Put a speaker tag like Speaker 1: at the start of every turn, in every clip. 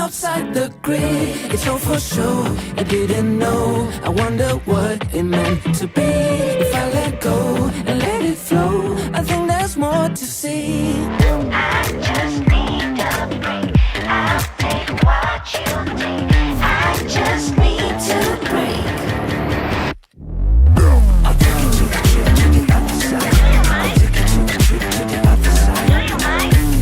Speaker 1: outside the grid. It's all for sure, you didn't know. I wonder what it meant to be. If I let go and let it flow, I think there's more to see.
Speaker 2: I just need a break. I'll take what you take. I just need to break.
Speaker 1: I'll take you to the trip to the other side. I'll take you to the trip to the other side.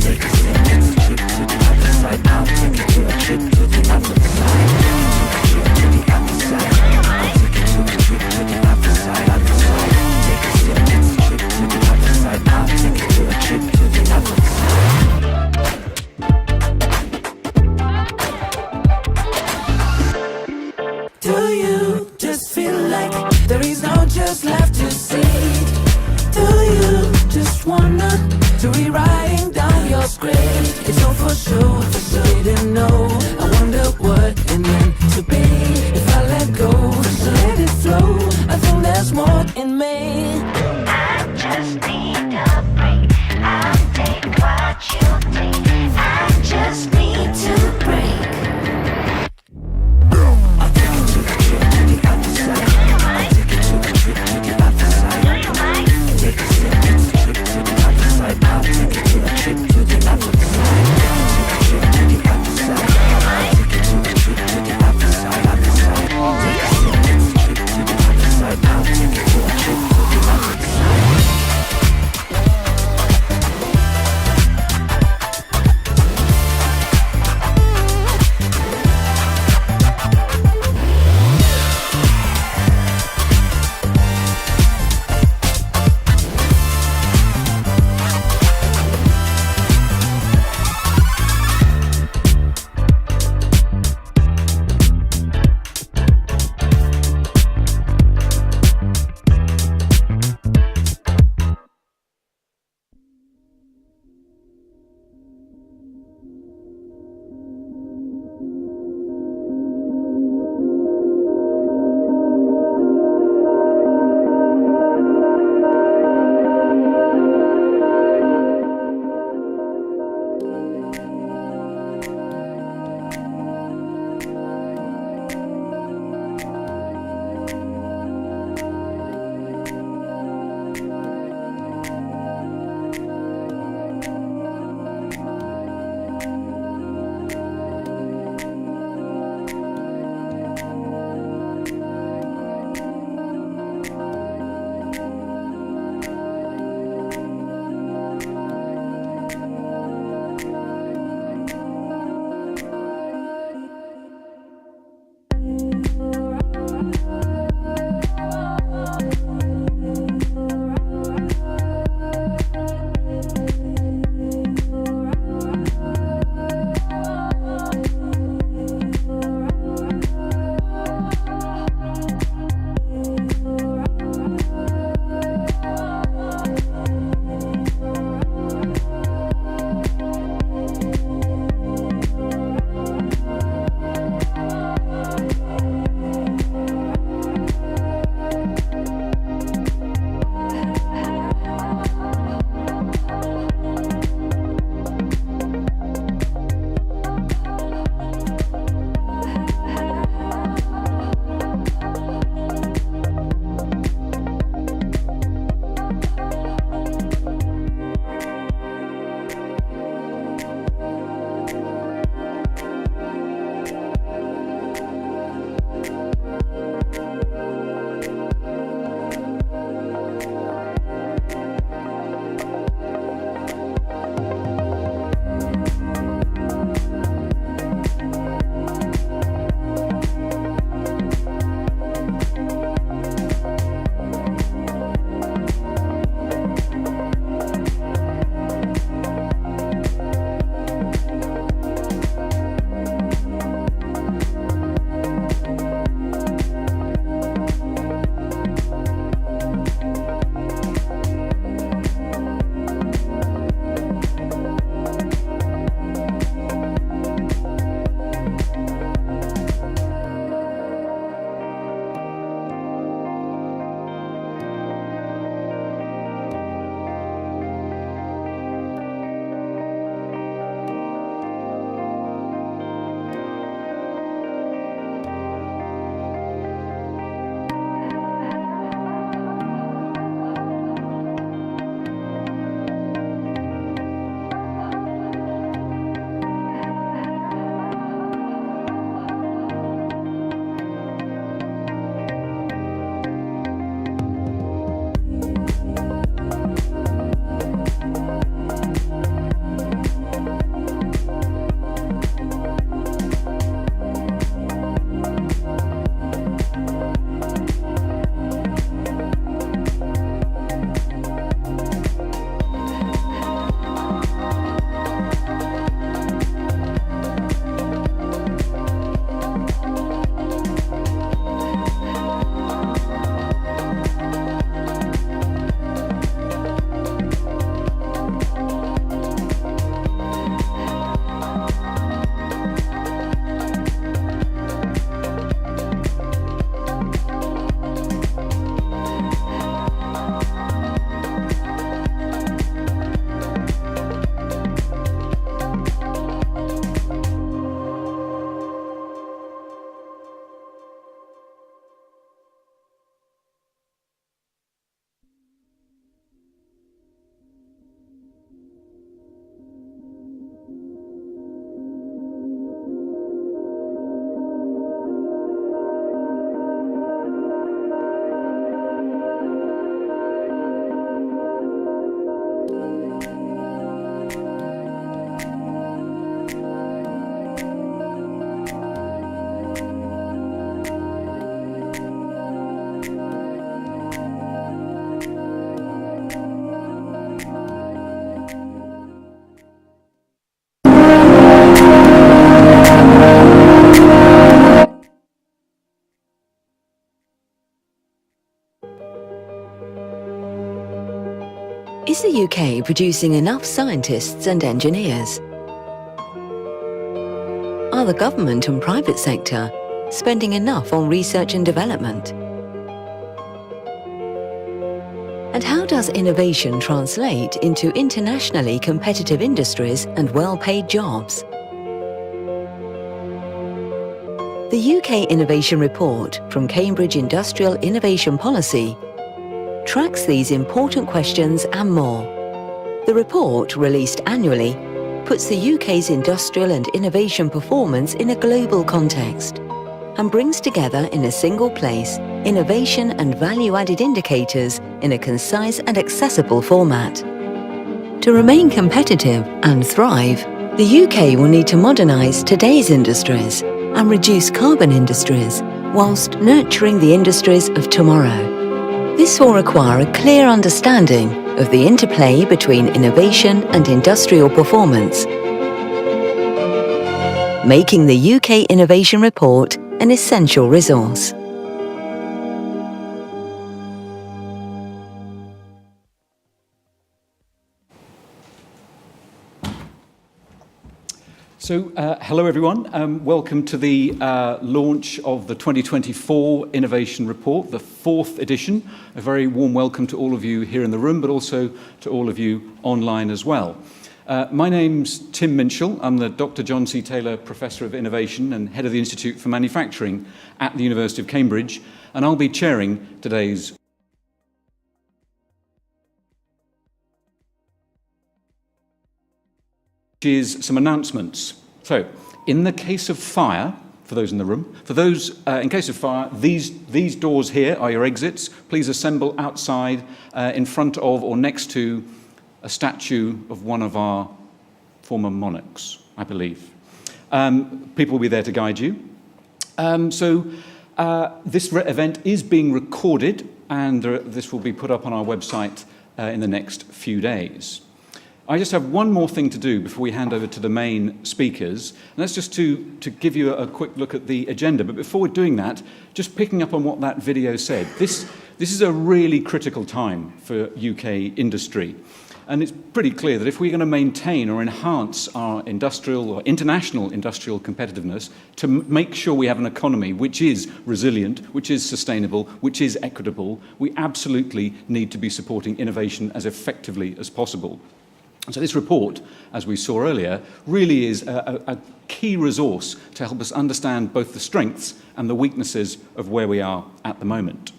Speaker 1: Take a step to the trip to the other side. I'll take you to the trip to the other side. Trip to the other side. I'll take you to the trip to the other side. Other side. Take a step to the trip to the other side. I'll take you to a trip to the other side. Do you just feel like there is no just left to see? Do you just wanna to rewriting down your script? It's all for sure, you didn't know. I wonder what it meant to be. If I let go, so let it flow. I think there's more in me.
Speaker 2: I just need a break. I'll take what you take. I just need to break.
Speaker 1: I'll take you to the trip to the other side. I'll take you to the trip to the other side. Take a step to the trip to the other side. I'll take you to the trip to the other side. Take a trip to the other side. I'll take you to the trip to the other side. Other side. Take a step to the trip to the other side. I'll take you to a trip to the other side.
Speaker 3: Is the UK producing enough scientists and engineers? Are the government and private sector spending enough on research and development? And how does innovation translate into internationally competitive industries and well-paid jobs? The UK Innovation Report from Cambridge Industrial Innovation Policy tracks these important questions and more. The report, released annually, puts the UK's industrial and innovation performance in a global context and brings together in a single place innovation and value-added indicators in a concise and accessible format. To remain competitive and thrive, the UK will need to modernise today's industries and reduce carbon industries whilst nurturing the industries of tomorrow. This will require a clear understanding of the interplay between innovation and industrial performance, making the UK Innovation Report an essential resource.
Speaker 4: So, hello everyone. Welcome to the launch of the 2024 Innovation Report, the 4th edition. A very warm welcome to all of you here in the room, but also to all of you online as well. My name's Tim Minshall. I'm the Dr. John C. Taylor Professor of Innovation and Head of the Institute for Manufacturing at the University of Cambridge, and I'll be chairing today's is some announcements. So, in the case of fire, for those in the room, for those in case of fire, these doors here are your exits. Please assemble outside in front of or next to a statue of one of our former monarchs, I believe. People will be there to guide you. This event is being recorded, and this will be put up on our website in the next few days. I just have one more thing to do before we hand over to the main speakers, and that's just to give you a quick look at the agenda. But before we're doing that, just picking up on what that video said, this is a really critical time for UK industry. And it's pretty clear that if we're going to maintain or enhance our industrial or international industrial competitiveness, to make sure we have an economy which is resilient, which is sustainable, which is equitable, we absolutely need to be supporting innovation as effectively as possible. So this report, as we saw earlier, really is a key resource to help us understand both the strengths and the weaknesses of where we are at the moment.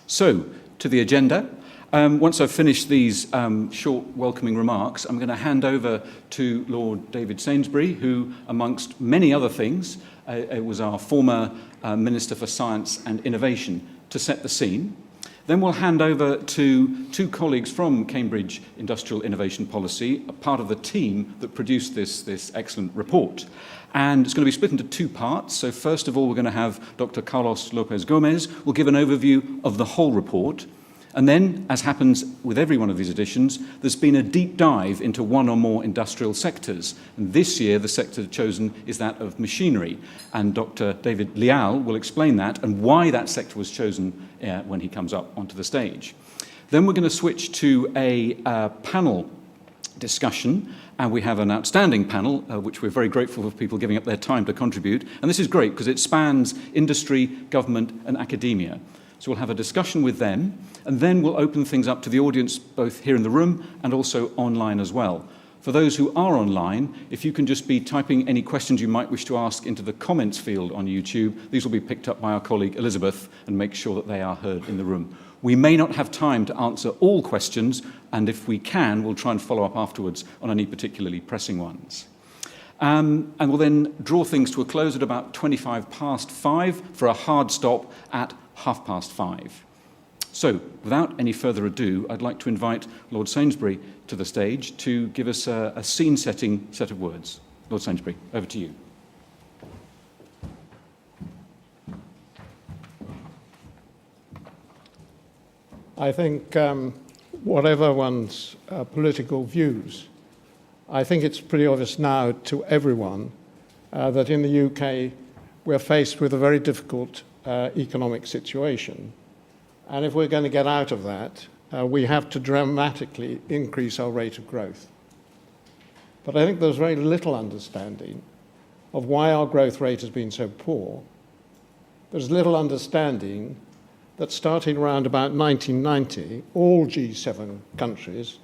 Speaker 4: So, to the agenda. Once I've finished these short welcoming remarks, I'm going to hand over to Lord David Sainsbury, who, amongst many other things, was our former Minister for Science and Innovation, to set the scene. Then we'll hand over to two colleagues from Cambridge Industrial Innovation Policy, a part of the team that produced this excellent report. And it's going to be split into two parts. So first of all, we're going to have Dr. Carlos López-Gómez will give an overview of the whole report. And then, as happens with every one of these editions, there's been a deep dive into one or more industrial sectors. And this year, the sector chosen is that of machinery. And Dr. David Leal will explain that and why that sector was chosen when he comes up onto the stage. Then we're going to switch to a panel discussion. And we have an outstanding panel, which we're very grateful for people giving up their time to contribute. And this is great because it spans industry, government, and academia. So we'll have a discussion with them, and then we'll open things up to the audience, both here in the room and also online as well. For those who are online, if you can just be typing any questions you might wish to ask into the comments field on YouTube, these will be picked up by our colleague Elizabeth and make sure that they are heard in the room. We may not have time to answer all questions, and if we can, we'll try and follow up afterwards on any particularly pressing ones. And we'll then draw things to a close at about 5:25 for a hard stop at 5:30. So, without any further ado, I'd like to invite Lord Sainsbury to the stage to give us a scene-setting set of words. Lord Sainsbury, over to you.
Speaker 5: I think, whatever one's political views, I think it's pretty obvious now to everyone that in the UK we're faced with a very difficult economic situation. And if we're going to get out of that, we have to dramatically increase our rate of growth. But I think there's very little understanding of why our growth rate has been so poor. There's little understanding that starting around about 1990, all G7 countries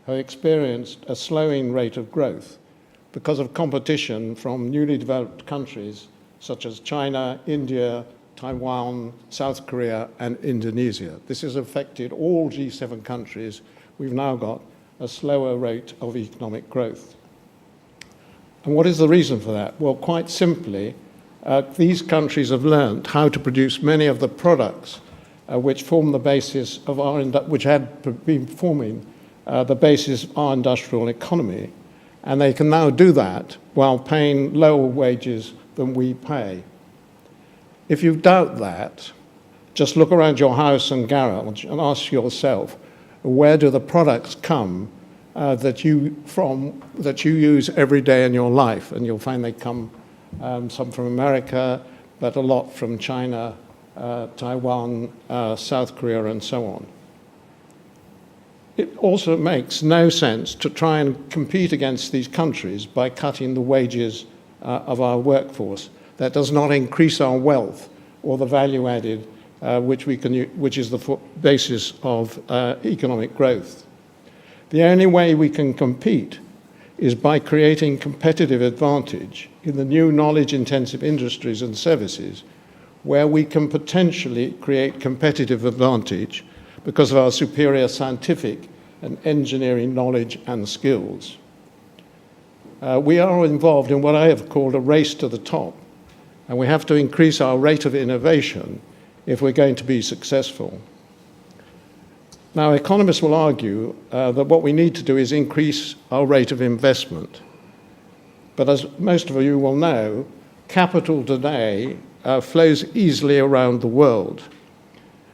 Speaker 5: have experienced a slowing rate of growth because of competition from newly developed countries such as China, India, Taiwan, South Korea, and Indonesia. This has affected all G7 countries. We've now got a slower rate of economic growth. And what is the reason for that? Well, quite simply, these countries have learned how to produce many of the products which form the basis of which had been forming the basis of our industrial economy, and they can now do that while paying lower wages than we pay. If you doubt that, just look around your house and garage and ask yourself, where do the products come that you use every day in your life? And you'll find they come some from America, but a lot from China, Taiwan, South Korea, and so on. It also makes no sense to try and compete against these countries by cutting the wages of our workforce. That does not increase our wealth or the value added, which is the basis of economic growth. The only way we can compete is by creating competitive advantage in the new knowledge-intensive industries and services, where we can potentially create competitive advantage because of our superior scientific and engineering knowledge and skills. We are involved in what I have called a race to the top, and we have to increase our rate of innovation if we're going to be successful. Now, economists will argue that what we need to do is increase our rate of investment. But as most of you will know, capital today flows easily around the world.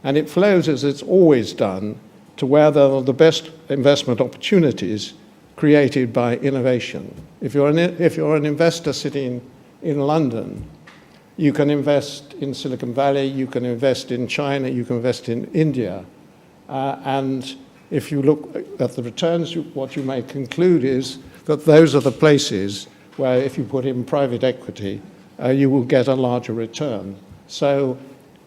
Speaker 5: And it flows, as it's always done, to where there are the best investment opportunities created by innovation. If you're an investor sitting in London, you can invest in Silicon Valley, you can invest in China, you can invest in India. And if you look at the returns, what you may conclude is that those are the places where if you put in private equity, you will get a larger return. So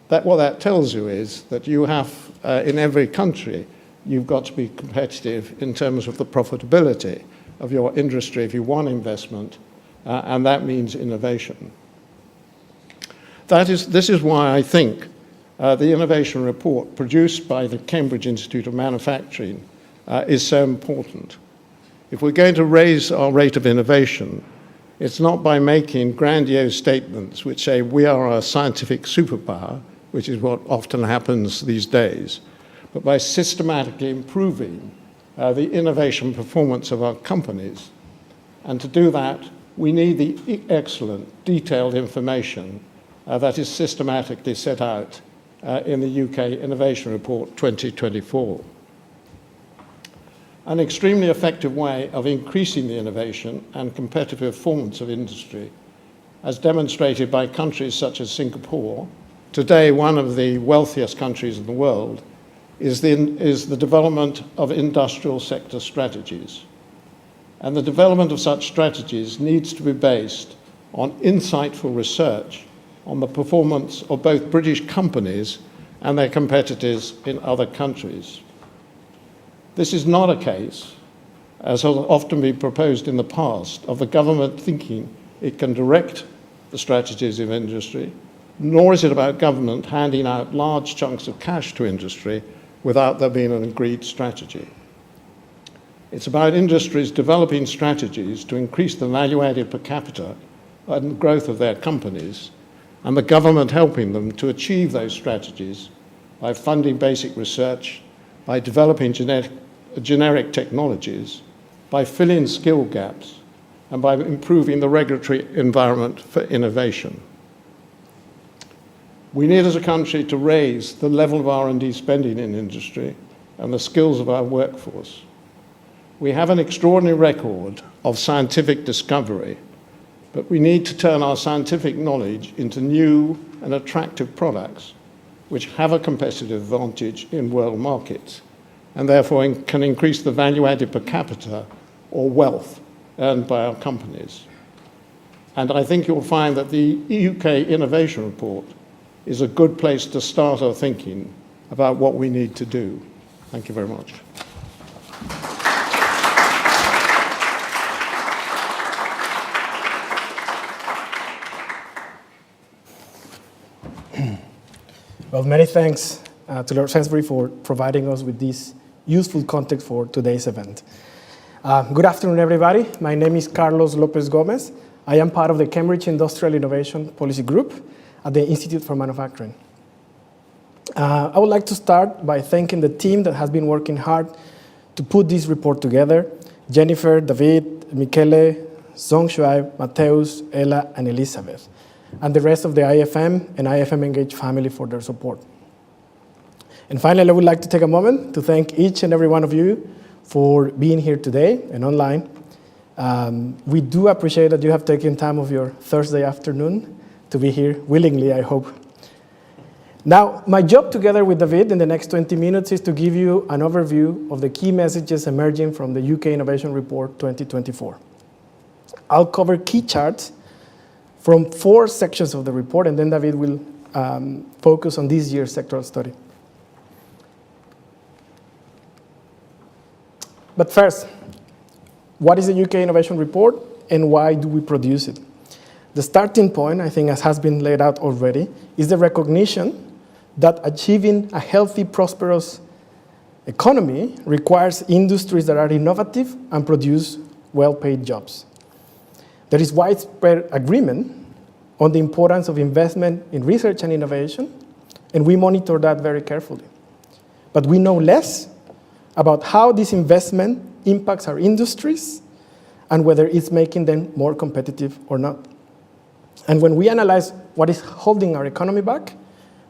Speaker 5: what that tells you is that you have, in every country, you've got to be competitive in terms of the profitability of your industry if you want investment, and that means innovation. This is why I think the innovation report produced by the Cambridge Institute of Manufacturing is so important. If we're going to raise our rate of innovation, it's not by making grandiose statements which say we are a scientific superpower, which is what often happens these days, but by systematically improving the innovation performance of our companies. And to do that, we need the excellent, detailed information that is systematically set out in the UK Innovation Report 2024. An extremely effective way of increasing the innovation and competitive performance of industry, as demonstrated by countries such as Singapore, today one of the wealthiest countries in the world, is the development of industrial sector strategies. And the development of such strategies needs to be based on insightful research on the performance of both British companies and their competitors in other countries. This is not a case, as has often been proposed in the past, of the government thinking it can direct the strategies of industry, nor is it about government handing out large chunks of cash to industry without there being an agreed strategy. It's about industries developing strategies to increase the value added per capita and the growth of their companies, and the government helping them to achieve those strategies by funding basic research, by developing generic technologies, by filling skill gaps, and by improving the regulatory environment for innovation. We need as a country to raise the level of R&D spending in industry and the skills of our workforce. We have an extraordinary record of scientific discovery, but we need to turn our scientific knowledge into new and attractive products which have a competitive advantage in world markets. and therefore can increase the value added per capita or wealth earned by our companies. And I think you'll find that the UK Innovation Report is a good place to start our thinking about what we need to do. Thank you very much.
Speaker 6: Well, many thanks to Lord Sainsbury for providing us with this useful context for today's event. Good afternoon, everybody. My name is Carlos López-Gómez. I am part of the Cambridge Industrial Innovation Policy Group at the Institute for Manufacturing. I would like to start by thanking the team that has been working hard to put this report together: Jennifer, David, Michele, Zong Shuai, Mateus, Ella, and Elizabeth, and the rest of the IFM and IFM Engage family for their support. And finally, I would like to take a moment to thank each and every one of you for being here today and online. We do appreciate that you have taken time of your Thursday afternoon to be here willingly, I hope. Now, my job together with David in the next 20 minutes is to give you an overview of the key messages emerging from the UK Innovation Report 2024. I'll cover key charts from 4 sections of the report, and then David will focus on this year's sectoral study. But first, what is the UK Innovation Report and why do we produce it? The starting point, I think, as has been laid out already, is the recognition that achieving a healthy, prosperous economy requires industries that are innovative and produce well-paid jobs. There is widespread agreement on the importance of investment in research and innovation, and we monitor that very carefully. But we know less about how this investment impacts our industries and whether it's making them more competitive or not. And when we analyze what is holding our economy back,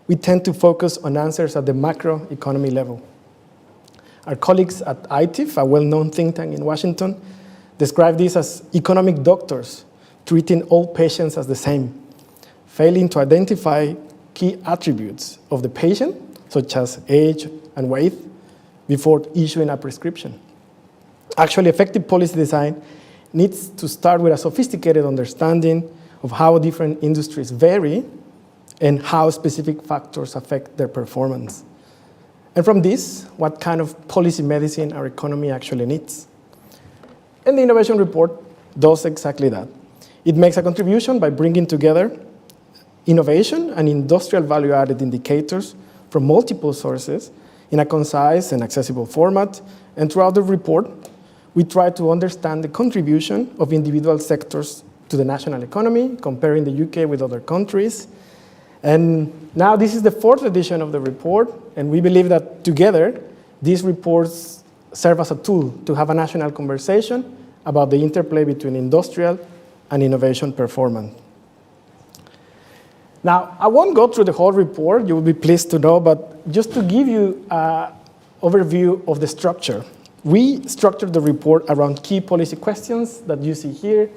Speaker 6: we tend to focus on answers at the macroeconomy level. Our colleagues at ITIF, a well-known think tank in Washington, describe this as economic doctors treating all patients as the same, failing to identify key attributes of the patient, such as age and weight, before issuing a prescription. Actually, effective policy design needs to start with a sophisticated understanding of how different industries vary and how specific factors affect their performance. And from this, what kind of policy medicine our economy actually needs. And the Innovation Report does exactly that. It makes a contribution by bringing together innovation and industrial value-added indicators from multiple sources in a concise and accessible format. And throughout the report, we try to understand the contribution of individual sectors to the national economy, comparing the UK with other countries. And now this is the 4th edition of the report, and we believe that together, these reports serve as a tool to have a national conversation about the interplay between industrial and innovation performance. Now, I won't go through the whole report, you will be pleased to know, but just to give you an overview of the structure. We structured the report around key policy questions that you see here.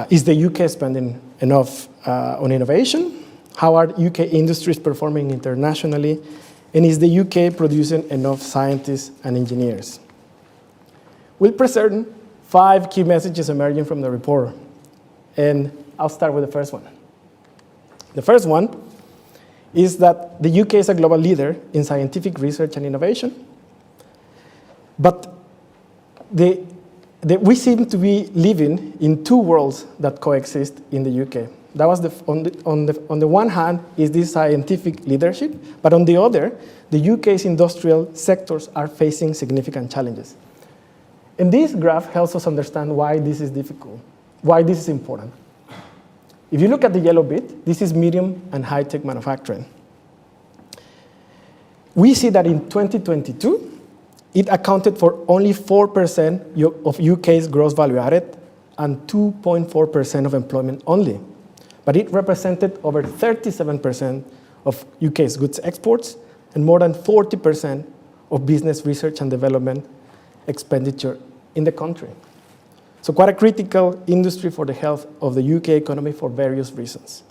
Speaker 6: Is the UK spending enough on innovation? How are UK industries performing internationally? And is the UK producing enough scientists and engineers? We'll present 5 key messages emerging from the report. And I'll start with the first one. The first one is that the UK is a global leader in scientific research and innovation. But we seem to be living in 2 worlds that coexist in the UK. That was on the one hand is this scientific leadership, but on the other, the UK's industrial sectors are facing significant challenges. And this graph helps us understand why this is difficult, why this is important. If you look at the yellow bit, this is medium and high-tech manufacturing. We see that in 2022, it accounted for only 4% of UK's gross value added and 2.4% of employment only. But it represented over 37% of UK's goods exports and more than 40% of business research and development expenditure in the country. So quite a critical industry for the health of the UK economy for various reasons.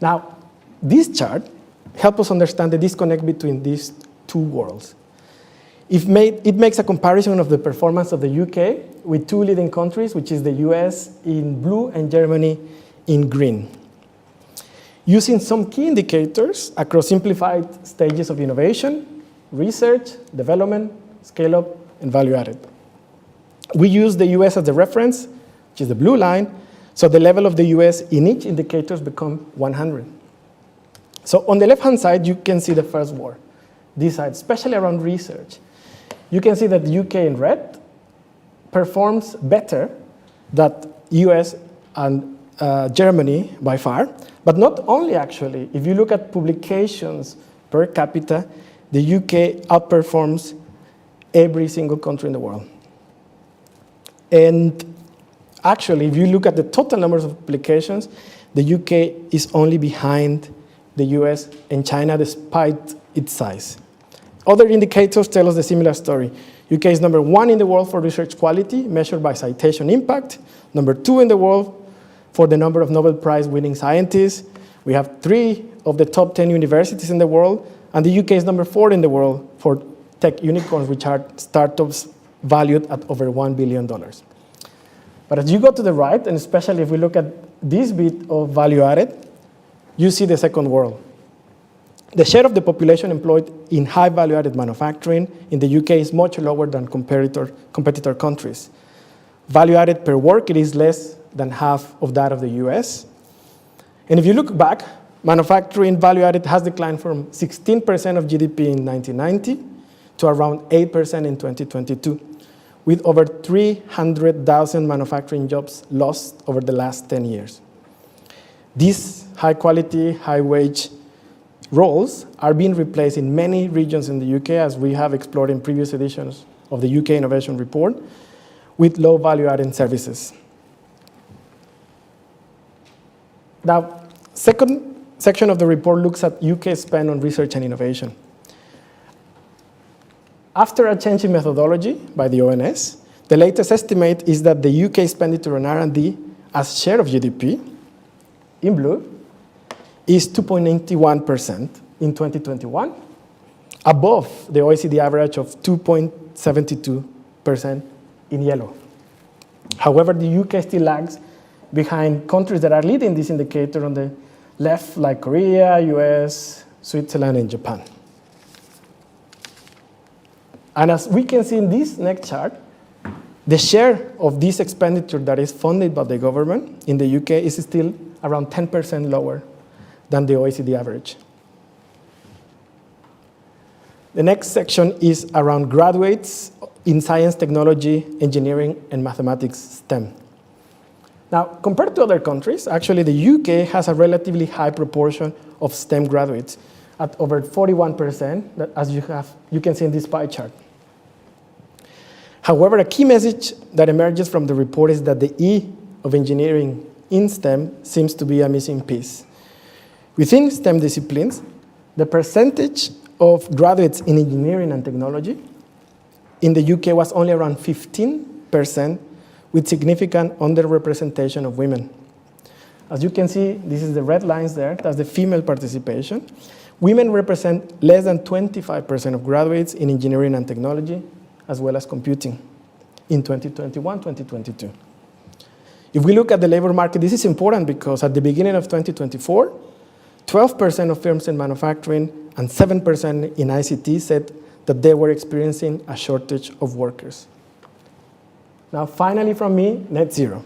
Speaker 6: Now, this chart helps us understand the disconnect between these 2 worlds. It makes a comparison of the performance of the UK with two leading countries, which is the US in blue and Germany in green, using some key indicators across simplified stages of innovation, research, development, scale-up, and value-added. We use the US as the reference, which is the blue line, so the level of the US in each indicator becomes 100. So on the left-hand side, you can see the first war. This side, especially around research. You can see that the UK in red performs better than US and Germany by far. But not only actually, if you look at publications per capita, the UK outperforms every single country in the world. And actually, if you look at the total numbers of publications, the UK is only behind the US and China despite its size. Other indicators tell us a similar story. UK is number 1 in the world for research quality, measured by citation impact, number 2 in the world for the number of Nobel Prize winning scientists. We have 3 of the top 10 universities in the world, and the UK is number 4 in the world for tech unicorns, which are startups valued at over $1 billion. But as you go to the right, and especially if we look at this bit of value added, you see the second world. The share of the population employed in high value-added manufacturing in the UK is much lower than competitor countries. Value-added per worker is less than half of that of the US. And if you look back, manufacturing value-added has declined from 16% of GDP in 1990 to around 8% in 2022, with over 300,000 manufacturing jobs lost over the last 10 years. These high-quality, high-wage roles are being replaced in many regions in the UK, as we have explored in previous editions of the UK Innovation Report, with low value-added services. Now, second section of the report looks at UK spend on research and innovation. After a change in methodology by the ONS, the latest estimate is that the UK expenditure on R&D as share of GDP, in blue, is 2.91% in 2021, above the OECD average of 2.72% in yellow. However, the UK still lags behind countries that are leading this indicator on the left, like Korea, US, Switzerland, and Japan. And as we can see in this next chart, the share of this expenditure that is funded by the government in the UK is still around 10% lower than the OECD average. The next section is around graduates in science, technology, engineering, and mathematics STEM. Now, compared to other countries, actually the UK has a relatively high proportion of STEM graduates at over 41%, as you can see in this pie chart. However, a key message that emerges from the report is that the E of engineering in STEM seems to be a missing piece. Within STEM disciplines, the percentage of graduates in engineering and technology in the UK was only around 15%, with significant underrepresentation of women. As you can see, this is the red lines there, that's the female participation. Women represent less than 25% of graduates in engineering and technology, as well as computing in 2021-2022. If we look at the labor market, this is important because at the beginning of 2024, 12% of firms in manufacturing and 7% in ICT said that they were experiencing a shortage of workers. Now, finally from me, net zero.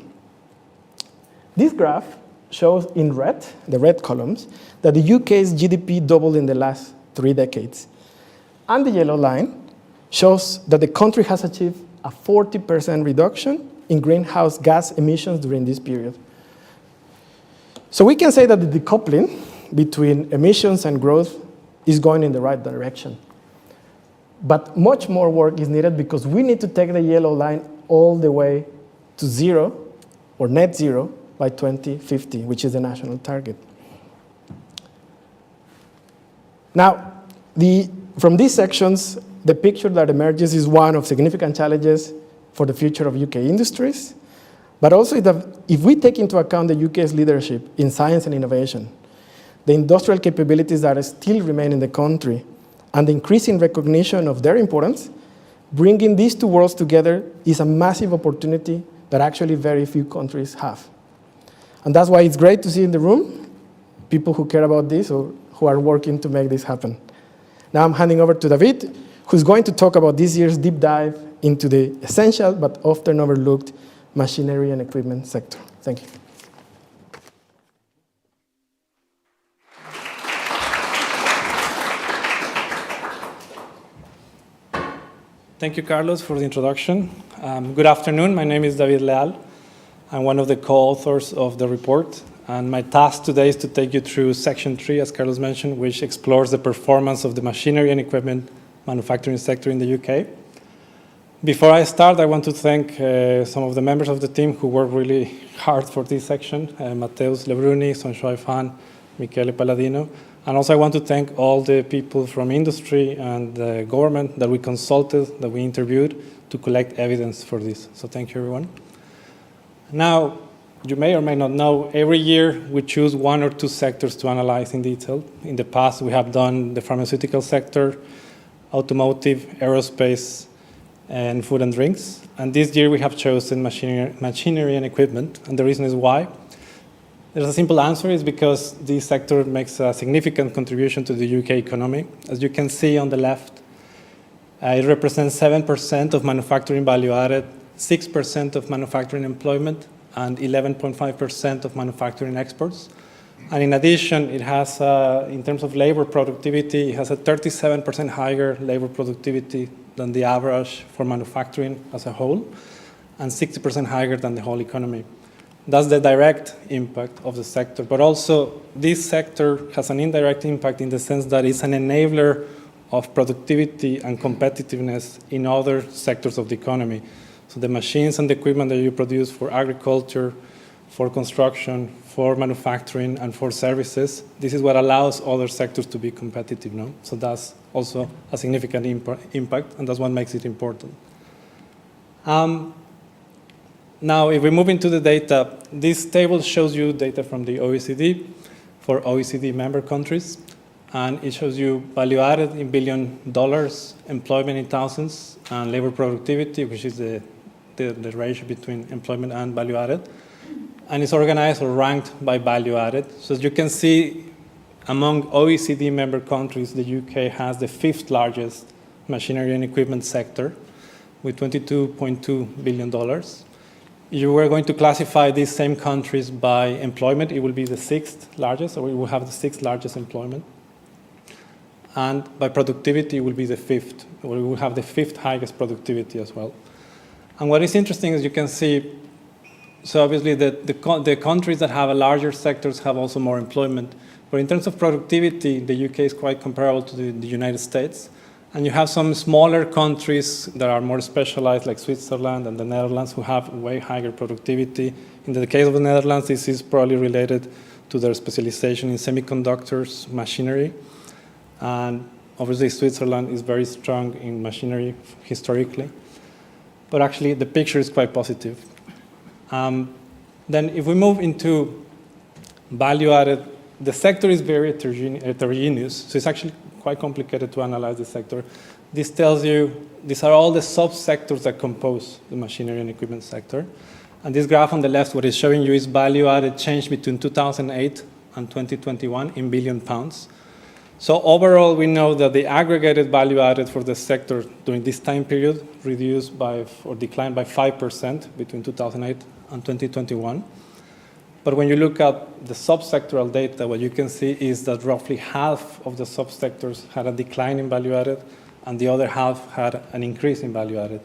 Speaker 6: This graph shows in red, the red columns, that the UK's GDP doubled in the last 3 decades. And the yellow line shows that the country has achieved a 40% reduction in greenhouse gas emissions during this period. So we can say that the decoupling between emissions and growth is going in the right direction. But much more work is needed because we need to take the yellow line all the way to zero, or net zero, by 2050, which is the national target. Now, from these sections, the picture that emerges is one of significant challenges for the future of UK industries, but also if we take into account the UK's leadership in science and innovation, the industrial capabilities that still remain in the country, and the increasing recognition of their importance, Bringing these two worlds together is a massive opportunity that actually very few countries have. And that's why it's great to see in the room people who care about this or who are working to make this happen. Now I'm handing over to David, who's going to talk about this year's deep dive into the essential but often overlooked machinery and equipment sector. Thank you.
Speaker 7: Thank you, Carlos, for the introduction. Good afternoon. My name is David Leal. I'm one of the co-authors of the report, and my task today is to take you through Section 3, as Carlos mentioned, which explores the performance of the machinery and equipment manufacturing sector in the UK. Before I start, I want to thank some of the members of the team who worked really hard for this section, Mateus Lebruni, Sonshoi Fan, Michele Palladino. And also I want to thank all the people from industry and the government that we consulted, that we interviewed to collect evidence for this. So thank you, everyone. Now, you may or may not know, every year we choose one or two sectors to analyze in detail. In the past, we have done the pharmaceutical sector, automotive, aerospace, and food and drinks. And this year we have chosen machinery and equipment. And the reason is why. There's a simple answer, is because this sector makes a significant contribution to the UK economy. As you can see on the left, it represents 7% of manufacturing value added, 6% of manufacturing employment, and 11.5% of manufacturing exports. And in addition, it has, in terms of labor productivity, it has a 37% higher labor productivity than the average for manufacturing as a whole, and 60% higher than the whole economy. That's the direct impact of the sector. But also, this sector has an indirect impact in the sense that it's an enabler of productivity and competitiveness in other sectors of the economy. So the machines and the equipment that you produce for agriculture, for construction, for manufacturing, and for services, this is what allows other sectors to be competitive, no? So that's also a significant impact, and that's what makes it important. Now, if we move into the data, this table shows you data from the OECD for OECD member countries, and it shows you value added in $1 billion, employment in thousands, and labor productivity, which is the ratio between employment and value added. And it's organized or ranked by value added. So as you can see, among OECD member countries, the UK has the 5th largest machinery and equipment sector with $22.2 billion. If you were going to classify these same countries by employment, it will be the 6th largest, or we will have the 6th largest employment. And by productivity, it will be the 5th, or we will have the 5th highest productivity as well. And what is interesting is you can see, so obviously the countries that have a larger sectors have also more employment. But in terms of productivity, the UK is quite comparable to the United States. And you have some smaller countries that are more specialized, like Switzerland and the Netherlands, who have way higher productivity. In the case of the Netherlands, this is probably related to their specialization in semiconductors, machinery. And obviously, Switzerland is very strong in machinery historically. But actually, the picture is quite positive. Then if we move into value added, the sector is very heterogeneous. So it's actually quite complicated to analyze the sector. This tells you, these are all the subsectors that compose the machinery and equipment sector. And this graph on the left, what it's showing you is value added change between 2008 and 2021 in £1 billion. So overall, we know that the aggregated value added for the sector during this time period reduced by, or declined by 5% between 2008 and 2021. But when you look at the subsectoral data, what you can see is that roughly half of the subsectors had a decline in value added, and the other half had an increase in value added.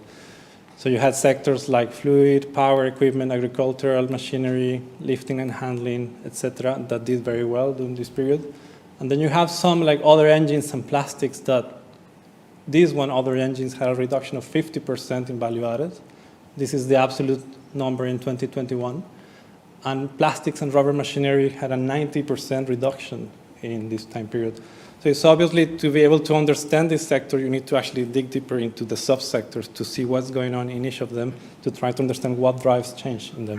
Speaker 7: So you had sectors like fluid, power equipment, agricultural machinery, lifting and handling, etc., that did very well during this period. And then you have some like other engines and plastics that other engines had a reduction of 50% in value added. This is the absolute number in 2021. And plastics and rubber machinery had a 90% reduction in this time period. So it's obviously, to be able to understand this sector, you need to actually dig deeper into the subsectors to see what's going on in each of them, to try to understand what drives change in them.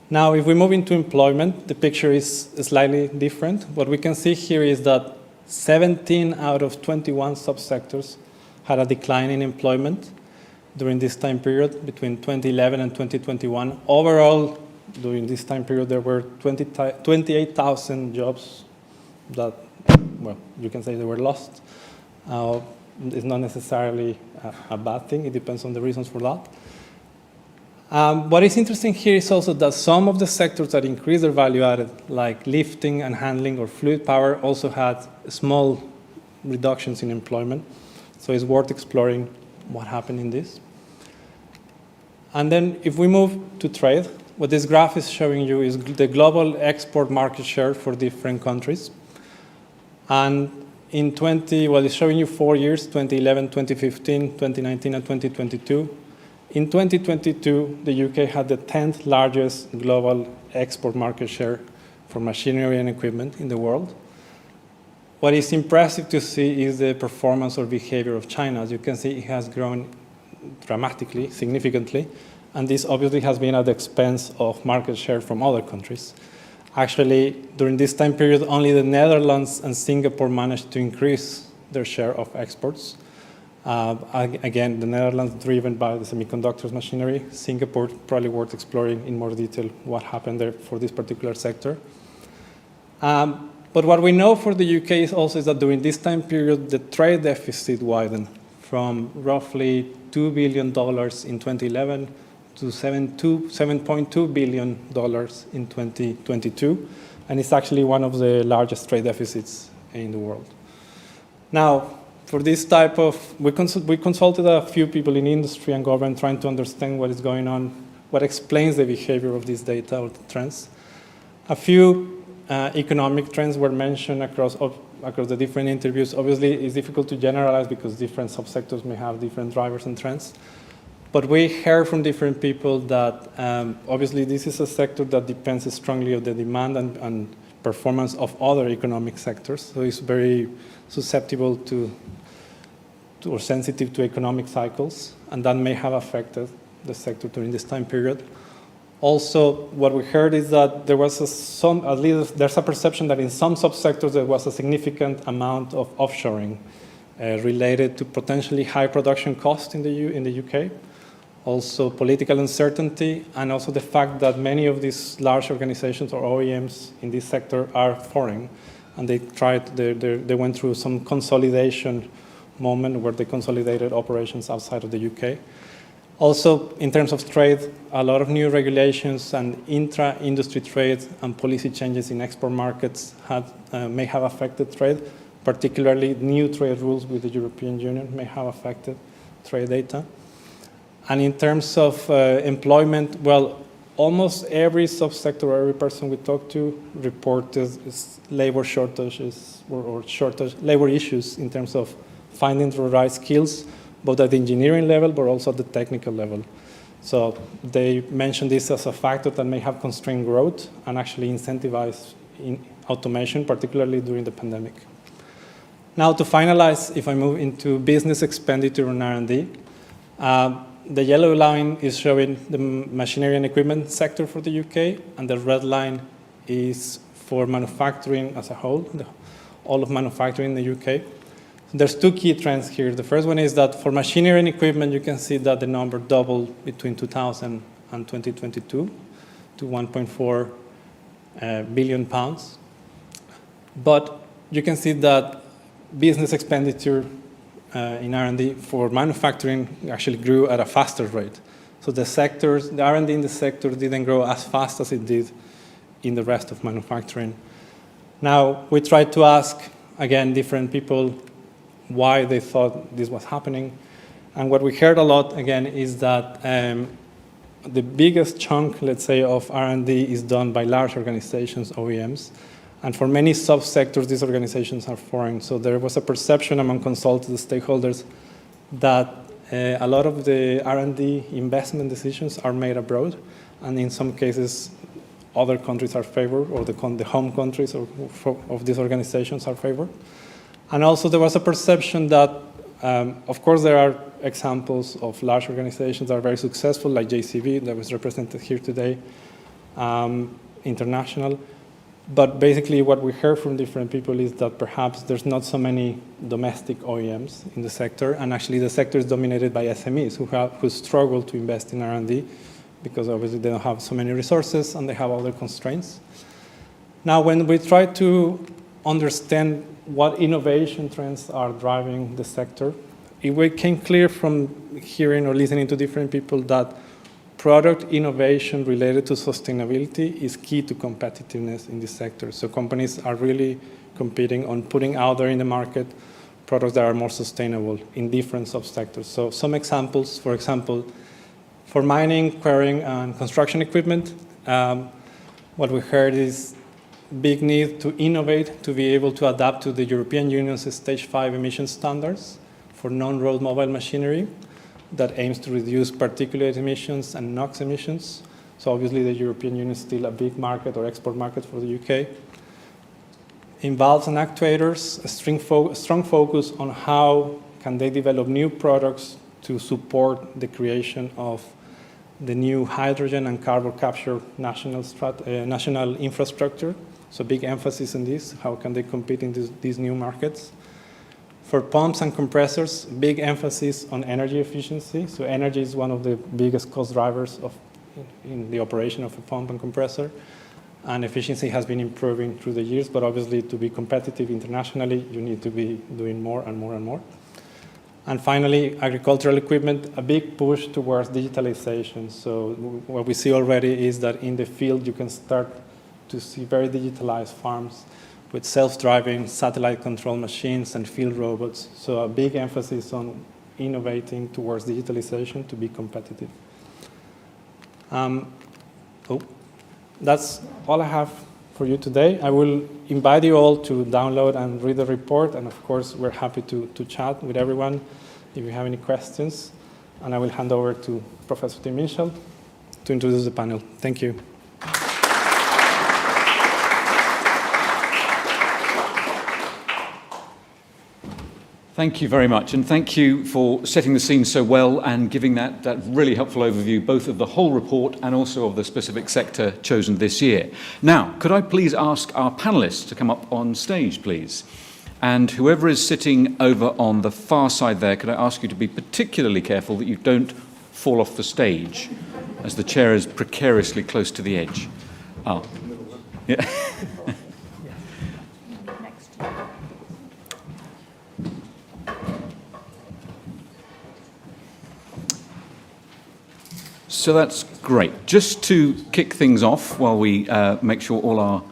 Speaker 7: Now, if we move into employment, the picture is slightly different. What we can see here is that 17 out of 21 subsectors had a decline in employment during this time period between 2011 and 2021. Overall, during this time period, there were 28,000 jobs that, well, you can say they were lost. It's not necessarily a bad thing. It depends on the reasons for that. What is interesting here is also that some of the sectors that increased their value added, like lifting and handling or fluid power, also had small reductions in employment. So it's worth exploring what happened in this. And then if we move to trade, what this graph is showing you is the global export market share for different countries. And it's showing you 4 years, 2011, 2015, 2019, and 2022. In 2022, the UK had the 10th largest global export market share for machinery and equipment in the world. What is impressive to see is the performance or behavior of China. As you can see, it has grown dramatically, significantly, and this obviously has been at the expense of market share from other countries. Actually, during this time period, only the Netherlands and Singapore managed to increase their share of exports. Again, the Netherlands driven by the semiconductors machinery. Singapore, probably worth exploring in more detail what happened there for this particular sector. But what we know for the UK is also that during this time period, the trade deficit widened from roughly $2 billion in 2011 to $7.2 billion in 2022. And it's actually one of the largest trade deficits in the world. Now, for this type of, we consulted a few people in industry and government trying to understand what is going on, what explains the behavior of this data or the trends. A few economic trends were mentioned across the different interviews. Obviously, it's difficult to generalize because different subsectors may have different drivers and trends. But we heard from different people that obviously this is a sector that depends strongly on the demand and performance of other economic sectors. So it's very susceptible to or sensitive to economic cycles, and that may have affected the sector during this time period. Also, what we heard is that there was at least there's a perception that in some subsectors there was a significant amount of offshoring related to potentially high production costs in the UK. Also political uncertainty, and also the fact that many of these large organizations or OEMs in this sector are foreign, and they went through some consolidation moment where they consolidated operations outside of the UK. Also, in terms of trade, a lot of new regulations and intra-industry trade and policy changes in export markets may have affected trade, particularly new trade rules with the European Union may have affected trade data. And in terms of employment, well, almost every subsector or every person we talked to reported labor shortages or labor issues in terms of finding the right skills, both at the engineering level, but also at the technical level. So they mentioned this as a factor that may have constrained growth and actually incentivized automation, particularly during the pandemic. Now to finalize, if I move into business expenditure on R&D, the yellow line is showing the machinery and equipment sector for the UK, and the red line is for manufacturing as a whole, all of manufacturing in the UK. There's two key trends here. The first one is that for machinery and equipment, you can see that the number doubled between 2000 and 2022 to 1.4 billion pounds. But you can see that business expenditure in R&D for manufacturing actually grew at a faster rate. So the R&D in the sector didn't grow as fast as it did in the rest of manufacturing. Now, we tried to ask, again, different people why they thought this was happening. And what we heard a lot, again, is that the biggest chunk, let's say, of R&D is done by large organizations, OEMs. And for many subsectors, these organizations are foreign. So there was a perception among consultants, stakeholders, that a lot of the R&D investment decisions are made abroad. And in some cases, other countries are favored, or the home countries of these organizations are favored. And also there was a perception that, of course, there are examples of large organizations that are very successful, like JCB, that was represented here today, international. But basically what we heard from different people is that perhaps there's not so many domestic OEMs in the sector, and actually the sector is dominated by SMEs who struggle to invest in R&D because obviously they don't have so many resources and they have other constraints. Now, when we try to understand what innovation trends are driving the sector, it became clear from hearing or listening to different people that product innovation related to sustainability is key to competitiveness in this sector. So companies are really competing on putting out there in the market products that are more sustainable in different subsectors. So some examples, for example, for mining, quarrying, and construction equipment, what we heard is big need to innovate to be able to adapt to the European Union's Stage 5 emission standards for non-road mobile machinery that aims to reduce particulate emissions and NOx emissions. So obviously the European Union is still a big market or export market for the UK. In valves and actuators, a strong focus on how can they develop new products to support the creation of the new hydrogen and carbon capture national infrastructure. So big emphasis on this, how can they compete in these new markets. For pumps and compressors, big emphasis on energy efficiency. So energy is one of the biggest cost drivers in the operation of a pump and compressor. And efficiency has been improving through the years, but obviously to be competitive internationally, you need to be doing more and more and more. And finally, agricultural equipment, a big push towards digitalization. So what we see already is that in the field, you can start to see very digitalized farms with self-driving satellite control machines and field robots. So a big emphasis on innovating towards digitalization to be competitive. That's all I have for you today. I will invite you all to download and read the report. And of course, we're happy to chat with everyone if you have any questions. And I will hand over to Professor Tim Minshall to introduce the panel. Thank you.
Speaker 4: Thank you very much, and thank you for setting the scene so well and giving that really helpful overview, both of the whole report and also of the specific sector chosen this year. Now, could I please ask our panellists to come up on stage, please? And whoever is sitting over on the far side there, could I ask you to be particularly careful that you don't fall off the stage, as the chair is precariously close to the edge. Ah, yeah. So that's great. Just to kick things off while we make sure all our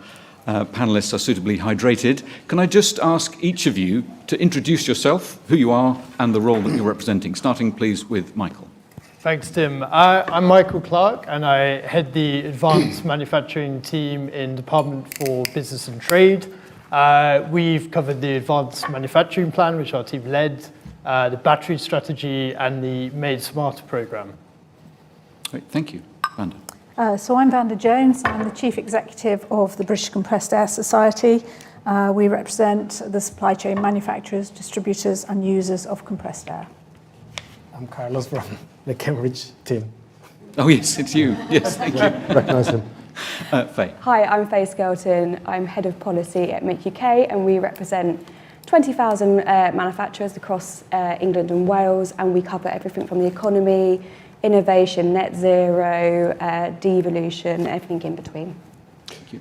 Speaker 4: panellists are suitably hydrated, can I just ask each of you to introduce yourself, who you are, and the role that you're representing, starting please with Michael.
Speaker 8: Thanks, Tim. I'm Michael Clark, and I head the Advanced Manufacturing team in Department for Business and Trade. We've covered the Advanced Manufacturing Plan, which our team led, the battery strategy, and the Made Smarter program.
Speaker 4: Great, thank you. Vanda.
Speaker 9: So I'm Vanda Jones. I'm the Chief Executive of the British Compressed Air Society. We represent the supply chain manufacturers, distributors, and users of compressed air.
Speaker 6: I'm Carlos from the Cambridge team.
Speaker 4: Oh yes, it's you. Yes, thank you.
Speaker 10: Recognise him.
Speaker 4: Faye.
Speaker 11: Hi, I'm Faye Skelton. I'm Head of Policy at Make UK, and we represent 20,000 manufacturers across England and Wales, and we cover everything from the economy, innovation, net zero, devolution, everything in between.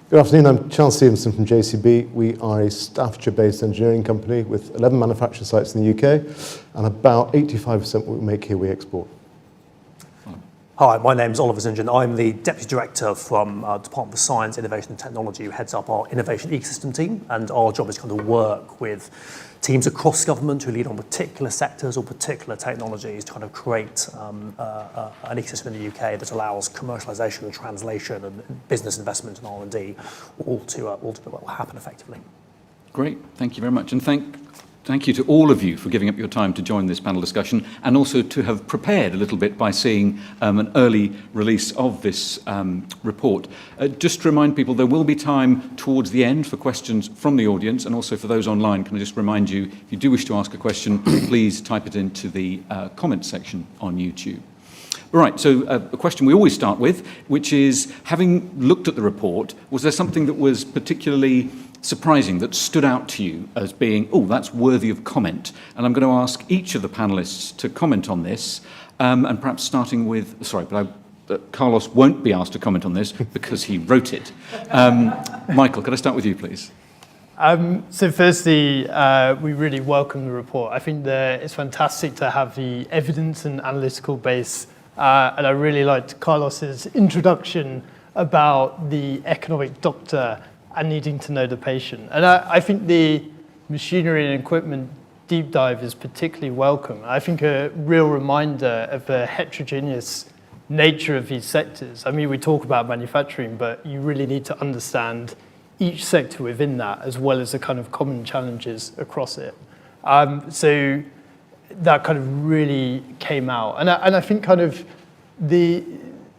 Speaker 10: Good afternoon, I'm Charles Stevenson from JCB. We are a Staffordshire-based engineering company with 11 manufacturing sites in the UK, and about 85% of what we make here we export.
Speaker 12: Hi, my name's Oliver Zingen. I'm the Deputy Director from Department for Science, Innovation and Technology, who heads up our innovation ecosystem team, and our job is to kind of work with teams across government who lead on particular sectors or particular technologies to kind of create an ecosystem in the UK that allows commercialisation and translation and business investment and R&D all to happen effectively.
Speaker 4: Great, thank you very much, and thank you to all of you for giving up your time to join this panel discussion, and also to have prepared a little bit by seeing an early release of this report. Just to remind people, there will be time towards the end for questions from the audience, and also for those online, can I just remind you, if you do wish to ask a question, please type it into the comments section on YouTube. Right, so a question we always start with, which is, having looked at the report, was there something that was particularly surprising, that stood out to you as being, oh, that's worthy of comment? And I'm going to ask each of the panellists to comment on this, and perhaps starting with, Carlos won't be asked to comment on this because he wrote it. Michael, could I start with you, please?
Speaker 8: So firstly, we really welcome the report. I think that it's fantastic to have the evidence and analytical base, and I really liked Carlos's introduction about the economic doctor and needing to know the patient. And I think the machinery and equipment deep dive is particularly welcome. I think a real reminder of the heterogeneous nature of these sectors. I mean, we talk about manufacturing, but you really need to understand each sector within that, as well as the kind of common challenges across it. So that kind of really came out. And I think kind of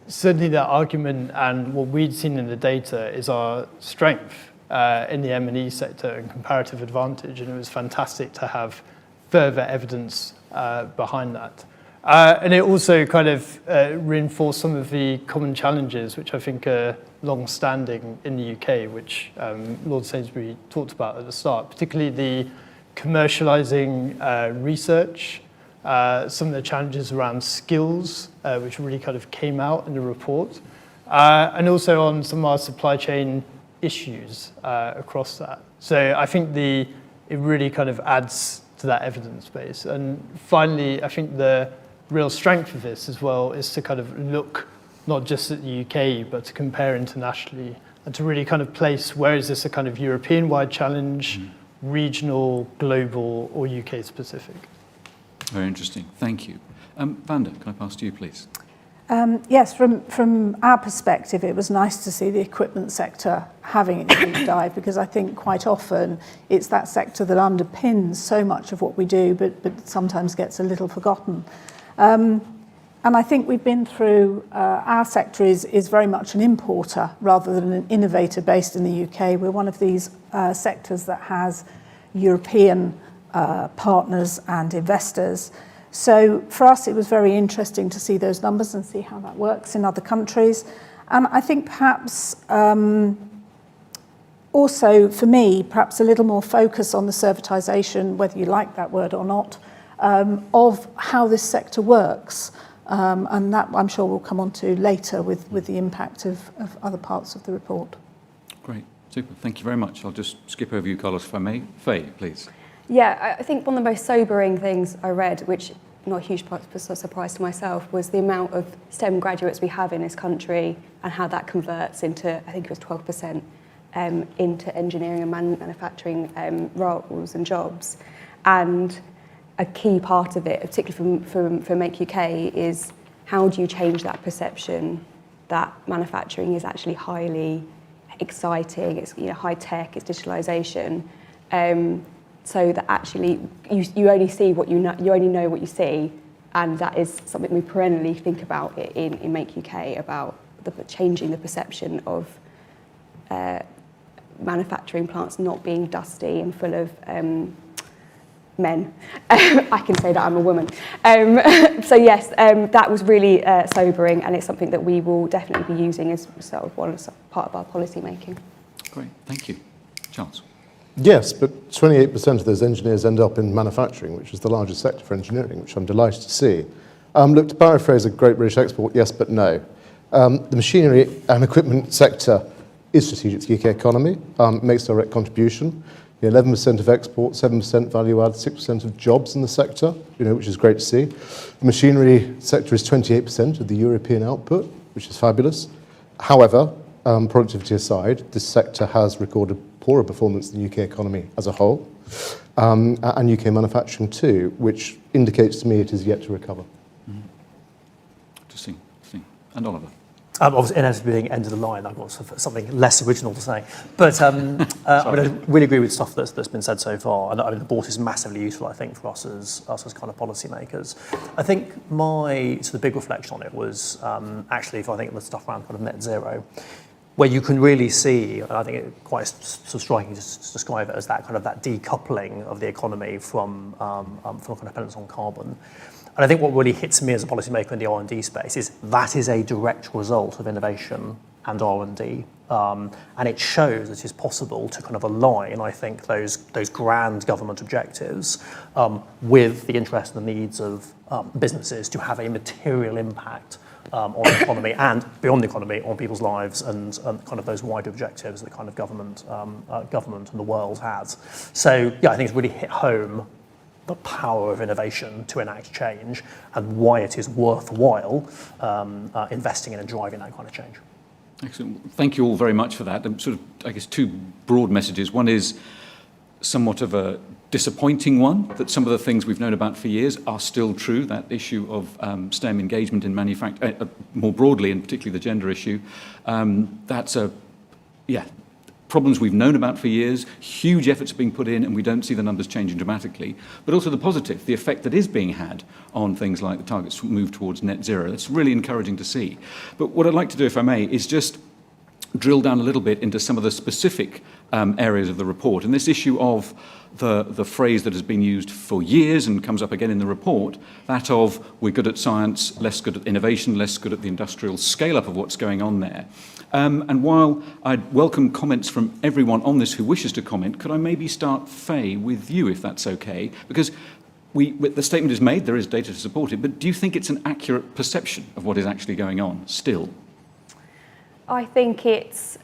Speaker 8: certainly that argument and what we'd seen in the data is our strength in the M&E sector and comparative advantage. And it was fantastic to have further evidence behind that. And it also kind of reinforced some of the common challenges, which I think are long-standing in the UK, which Lord Sainsbury talked about at the start, particularly the commercialising research, some of the challenges around skills, which really kind of came out in the report, and also on some of our supply chain issues across that. So I think it really kind of adds to that evidence base. And finally, I think the real strength of this as well is to kind of look not just at the UK, but to compare internationally and to really kind of place where is this a kind of European-wide challenge, regional, global, or UK specific.
Speaker 4: Very interesting. Thank you. Vanda, can I pass to you, please?
Speaker 9: Yes, from our perspective, it was nice to see the equipment sector having its deep dive, because I think quite often it's that sector that underpins so much of what we do, but sometimes gets a little forgotten. And I think we've been through, our sector is very much an importer rather than an innovator based in the UK. We're one of these sectors that has European partners and investors. So for us, it was very interesting to see those numbers and see how that works in other countries. And I think perhaps also for me, perhaps a little more focus on the servitisation, whether you like that word or not, of how this sector works. And that I'm sure we'll come on to later with the impact of other parts of the report. Great,
Speaker 4: super. Thank you very much. I'll just skip over you, Carlos, if I may. Faye, please.
Speaker 11: Yeah, I think one of the most sobering things I read, which not a huge surprise to myself, was the amount of STEM graduates we have in this country and how that converts into, I think it was 12%, into engineering and manufacturing roles and jobs. And a key part of it, particularly for Make UK, is how do you change that perception that manufacturing is actually highly exciting, it's high tech, it's digitalisation, so that actually you only see what you know, you only know what you see, and that is something we perennially think about in Make UK, about changing the perception of manufacturing plants not being dusty and full of men. I can say that I'm a woman. So yes, that was really sobering, and it's something that we will definitely be using as sort of part of our policy making.
Speaker 4: Great, thank you. Charles?
Speaker 10: Yes, but 28% of those engineers end up in manufacturing, which is the largest sector for engineering, which I'm delighted to see. Look, to paraphrase a great British export, yes but no. The machinery and equipment sector is strategic to the UK economy, makes direct contribution. 11% of export, 7% value add, 6% of jobs in the sector, which is great to see. The machinery sector is 28% of the European output, which is fabulous. However, productivity aside, this sector has recorded poorer performance in the UK economy as a whole, and UK manufacturing too, which indicates to me it is yet to recover.
Speaker 4: Interesting. And Oliver?
Speaker 12: Obviously, inevitably being end of the line, I've got something less original to say. But I really agree with stuff that's been said so far. And the report is massively useful, I think, for us as kind of policymakers. I think my sort of big reflection on it was actually, if I think of the stuff around kind of net zero, where you can really see, and I think it's quite sort of striking to describe it as that kind of that decoupling of the economy from kind of dependence on carbon. And I think what really hits me as a policymaker in the R&D space is that is a direct result of innovation and R&D. And it shows that it's possible to kind of align, I think, those grand government objectives with the interests and the needs of businesses to have a material impact on the economy and beyond the economy, on people's lives and kind of those wider objectives that kind of government and the world has. So yeah, I think it's really hit home the power of innovation to enact change and why it is worthwhile investing in and driving that kind of change.
Speaker 4: Excellent. Thank you all very much for that. Sort of, I guess, two broad messages. One is somewhat of a disappointing one, that some of the things we've known about for years are still true. That issue of STEM engagement in manufacturing, more broadly, and particularly the gender issue, that's problems we've known about for years, huge efforts are being put in, and we don't see the numbers changing dramatically. But also the positive, the effect that is being had on things like the targets move towards net zero. It's really encouraging to see. But what I'd like to do, if I may, is just drill down a little bit into some of the specific areas of the report. And this issue of the phrase that has been used for years and comes up again in the report, that of we're good at science, less good at innovation, less good at the industrial scale-up of what's going on there. And while I'd welcome comments from everyone on this who wishes to comment, could I maybe start, Faye, with you, if that's okay? Because the statement is made, there is data to support it, but do you think it's an accurate perception of what is actually going on still?
Speaker 11: I think it's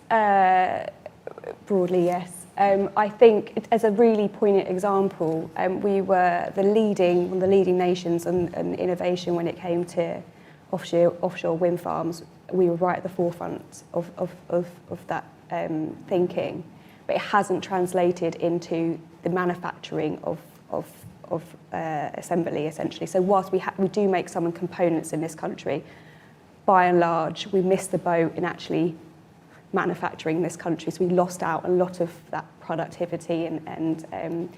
Speaker 11: broadly, yes. I think, as a really poignant example, we were one of the leading nations in innovation when it came to offshore wind farms. We were right at the forefront of that thinking, but it hasn't translated into the manufacturing of assembly, essentially. So whilst we do make some components in this country, by and large, we missed the boat in actually manufacturing this country. So we lost out a lot of that productivity and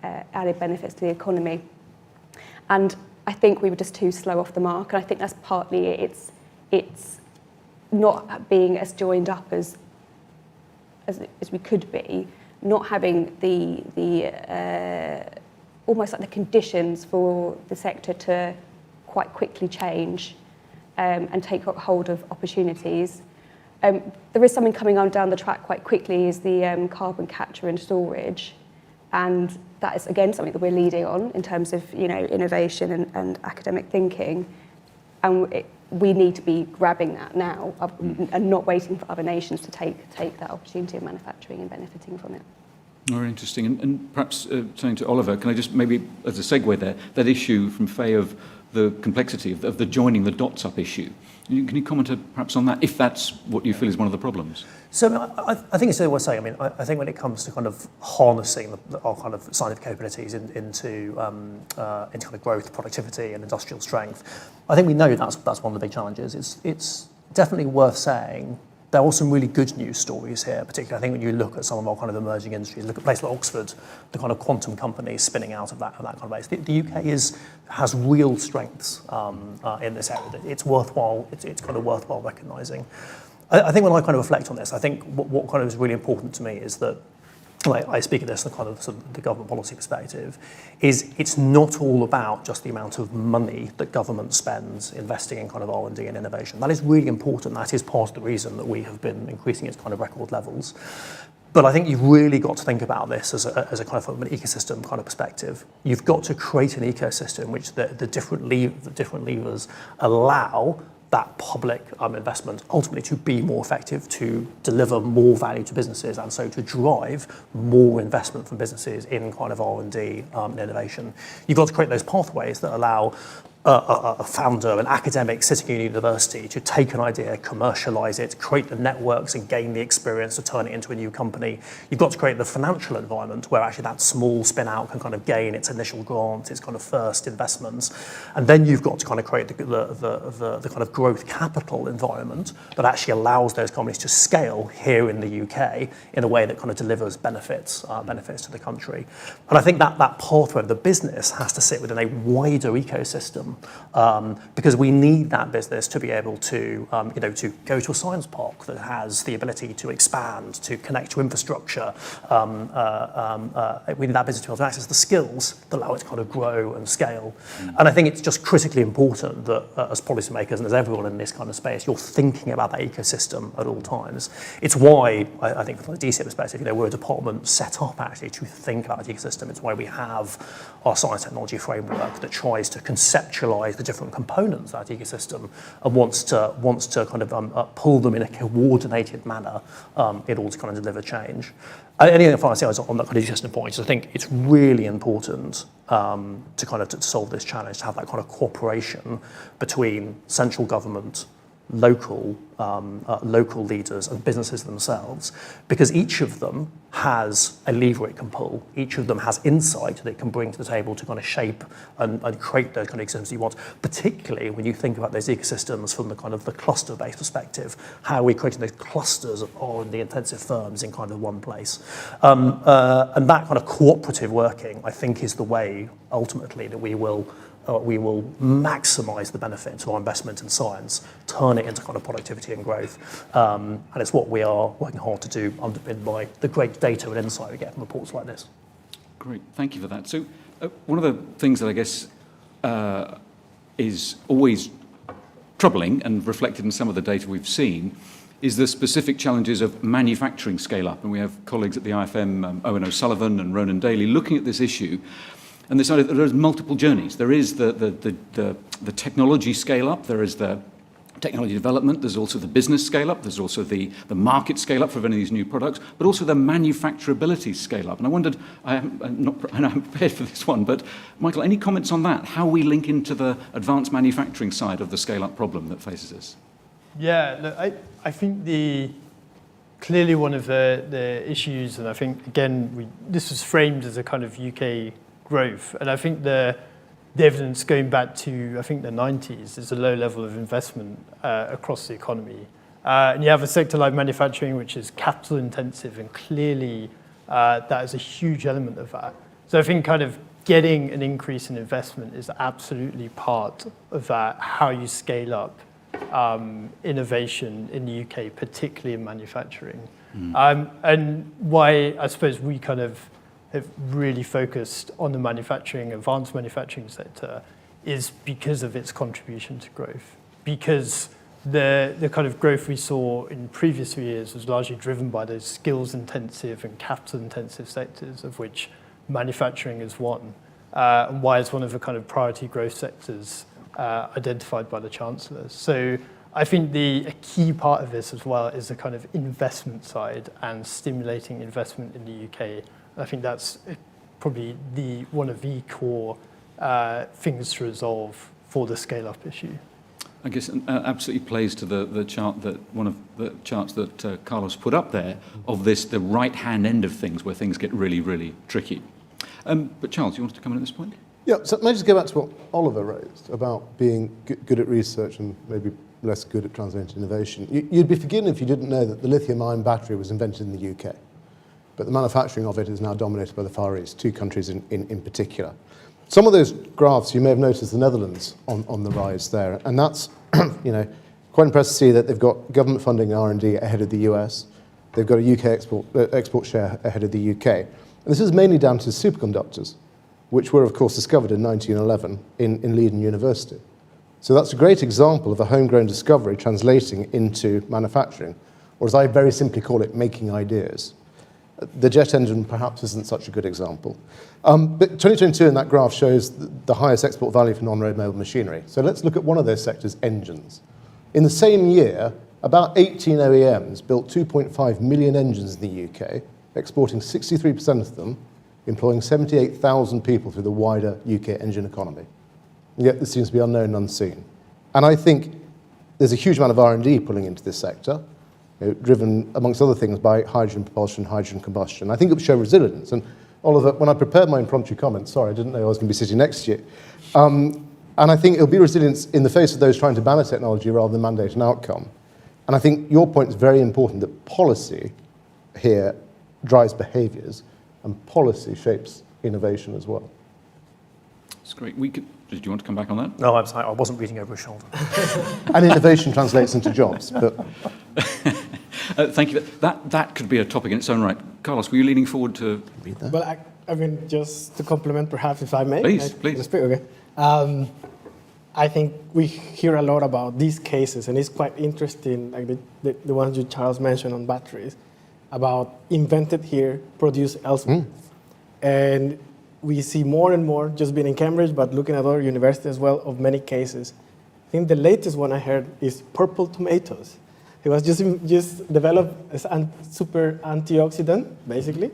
Speaker 11: added benefits to the economy. And I think we were just too slow off the mark. And I think that's partly it's not being as joined up as we could be, not having the almost like the conditions for the sector to quite quickly change and take hold of opportunities. There is something coming on down the track quite quickly, is the carbon capture and storage, and that is again something that we're leading on in terms of innovation and academic thinking, and we need to be grabbing that now and not waiting for other nations to take that opportunity of manufacturing and benefiting from it.
Speaker 4: Very interesting. And perhaps turning to Oliver, can I just maybe, as a segue there, that issue from Faye of the complexity of the joining the dots up issue. Can you comment perhaps on that, if that's what you feel is one of the problems?
Speaker 12: So I think it's worth saying. I mean, I think when it comes to kind of harnessing our kind of scientific capabilities into kind of growth, productivity, and industrial strength, I think we know that's one of the big challenges. It's definitely worth saying there are some really good news stories here, particularly I think when you look at some of our kind of emerging industries, look at places like Oxford, the kind of quantum companies spinning out of that kind of base. The UK has real strengths in this area. It's worthwhile. It's kind of worthwhile recognising. I think when I kind of reflect on this, I think what kind of is really important to me is that, I speak of this in kind of sort of the government policy perspective, is it's not all about just the amount of money that government spends investing in kind of R&D and innovation. That is really important. That is part of the reason that we have been increasing its kind of record levels. But I think you've really got to think about this as a kind of from an ecosystem kind of perspective. You've got to create an ecosystem which the different levers allow that public investment ultimately to be more effective, to deliver more value to businesses, and so to drive more investment from businesses in kind of R&D and innovation. You've got to create those pathways that allow a founder, an academic sitting in a university to take an idea, commercialize it, create the networks and gain the experience to turn it into a new company. You've got to create the financial environment where actually that small spin out can kind of gain its initial grant, its kind of first investments. And then you've got to kind of create the kind of growth capital environment that actually allows those companies to scale here in the UK in a way that kind of delivers benefits to the country. And I think that pathway of the business has to sit within a wider ecosystem ecosystem, because we need that business to be able to, to go to a science park that has the ability to expand, to connect to infrastructure. We need that business to be able to access the skills that allow it to kind of grow and scale. And I think it's just critically important that as policymakers and as everyone in this kind of space, you're thinking about that ecosystem at all times. It's why I think from the DCA perspective, we're a department set up actually to think about the ecosystem. It's why we have our science technology framework that tries to conceptualize the different components of that ecosystem and wants to kind of pull them in a coordinated manner in order to kind of deliver change. Anything I say on that kind of ecosystem point is I think it's really important to kind of to solve this challenge, to have that kind of cooperation between central government, local leaders and businesses themselves, because each of them has a lever it can pull. Each of them has insight that it can bring to the table to kind of shape and create those kind of ecosystems you want, particularly when you think about those ecosystems from the kind of the cluster-based perspective. How are we creating those clusters of R&D intensive firms in kind of one place? And that kind of cooperative working, I think, is the way ultimately that we will maximise the benefit to our investment in science, turn it into kind of productivity and growth. And it's what we are working hard to do, underpinned by the great data and insight we get from reports like this.
Speaker 4: Great, thank you for that. So one of the things that I guess is always troubling and reflected in some of the data we've seen is the specific challenges of manufacturing scale-up. And we have colleagues at the IFM, Owen O'Sullivan and Ronan Daly, looking at this issue. And this idea that there's multiple journeys. There is the technology scale-up, there is the technology development, there's also the business scale-up, there's also the market scale-up for any of these new products, but also the manufacturability scale-up. And I wondered, I'm prepared for this one, but Michael, any comments on that? How we link into the advanced manufacturing side of the scale-up problem that faces us?
Speaker 8: Yeah, look, I think clearly one of the issues, and I think, again, this was framed as a kind of UK growth, and I think the evidence going back to, I think, the 90s is a low level of investment across the economy. And you have a sector like manufacturing, which is capital intensive, and clearly that is a huge element of that. So I think kind of getting an increase in investment is absolutely part of that, how you scale up innovation in the UK, particularly in manufacturing. And why I suppose we kind of have really focused on the advanced manufacturing sector is because of its contribution to growth. Because the kind of growth we saw in previous years was largely driven by those skills-intensive and capital-intensive sectors, of which manufacturing is one, and why it's one of the kind of priority growth sectors identified by the Chancellor. So I think a key part of this as well is the kind of investment side and stimulating investment in the UK. I think that's probably one of the core things to resolve for the scale-up issue.
Speaker 4: I guess absolutely plays to the chart that one of the charts that Carlos put up there of the right-hand end of things where things get really, really tricky. But Charles, you wanted to come in at this point?
Speaker 10: Yeah, so may I just go back to what Oliver raised about being good at research and maybe less good at translating innovation. You'd be forgiven if you didn't know that the lithium-ion battery was invented in the UK. But the manufacturing of it is now dominated by the Far East, 2 countries in particular. Some of those graphs, you may have noticed the Netherlands on the rise there, and that's quite impressive to see that they've got government funding R&D ahead of the US. They've got a UK export share ahead of the UK. And this is mainly down to superconductors, which were, of course, discovered in 1911 in Leiden University. So that's a great example of a homegrown discovery translating into manufacturing, or as I very simply call it, making ideas. The jet engine perhaps isn't such a good example. But 2022 in that graph shows the highest export value for non-road mobile machinery. So let's look at one of those sectors, engines. In the same year, about 18 OEMs built 2.5 million engines in the UK, exporting 63% of them, employing 78,000 people through the wider UK engine economy. And yet this seems to be unknown and unseen. And I think there's a huge amount of R&D pulling into this sector, driven, amongst other things, by hydrogen propulsion, hydrogen combustion. I think it would show resilience. And Oliver, when I prepared my impromptu comments, sorry, I didn't know I was going to be sitting next to you. And I think it'll be resilience in the face of those trying to ban technology rather than mandate an outcome. And I think your point is very important, that policy here drives behaviours and policy shapes innovation as well.
Speaker 4: That's great. We could Did you want to come back on that?
Speaker 12: No, I'm sorry, I wasn't reading over his shoulder.
Speaker 10: And innovation translates into jobs. But
Speaker 4: Thank you. That could be a topic in its own right. Carlos, were you leaning forward to read that?
Speaker 6: Well, I mean, just to complement, perhaps, if I may.
Speaker 4: Please.
Speaker 6: Okay. I think we hear a lot about these cases, and it's quite interesting, like the ones you, Charles, mentioned on batteries, about invented here, produced elsewhere. And we see more and more, just being in Cambridge, but looking at other universities as well, of many cases. I think the latest one I heard is purple tomatoes. It was just developed as a super antioxidant, basically,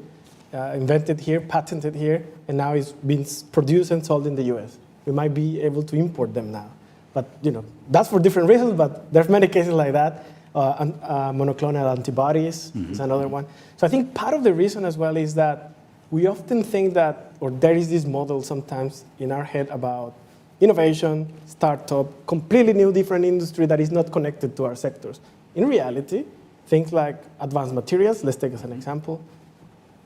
Speaker 6: invented here, patented here, and now it's been produced and sold in the US. We might be able to import them now. But, that's for different reasons, but there's many cases like that. Monoclonal antibodies is another one. So I think part of the reason as well is that we often think that, or there is this model sometimes in our head about innovation, startup, completely new, different industry that is not connected to our sectors. In reality, things like advanced materials, let's take as an example.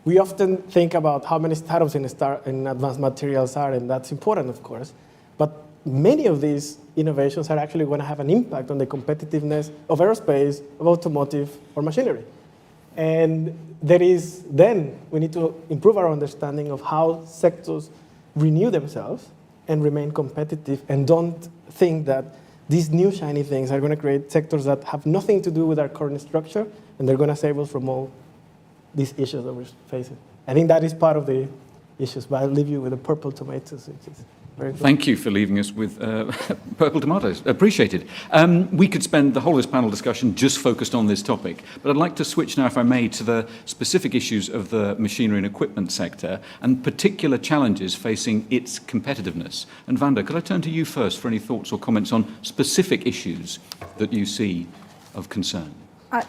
Speaker 6: We often think about how many startups in advanced materials are, and that's important, of course. But many of these innovations are actually going to have an impact on the competitiveness of aerospace, of automotive, or machinery. And then we need to improve our understanding of how sectors renew themselves and remain competitive, and don't think that these new shiny things are going to create sectors that have nothing to do with our current structure, and they're going to save us from all these issues that we're facing. I think that is part of the issues, but I'll leave you with the purple tomatoes, which is very good.
Speaker 4: Thank you for leaving us with purple tomatoes. Appreciated. We could spend the whole of this panel discussion just focused on this topic, but I'd like to switch now, if I may, to the specific issues of the machinery and equipment sector and particular challenges facing its competitiveness. And Vanda, could I turn to you first for any thoughts or comments on specific issues that you see of concern?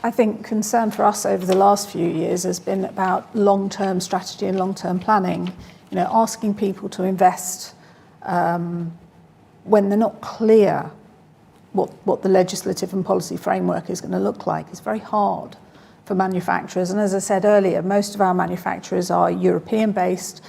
Speaker 9: I think concern for us over the last few years has been about long-term strategy and long-term planning. Asking people to invest when they're not clear what the legislative and policy framework is going to look like is very hard for manufacturers. And as I said earlier, most of our manufacturers are European-based,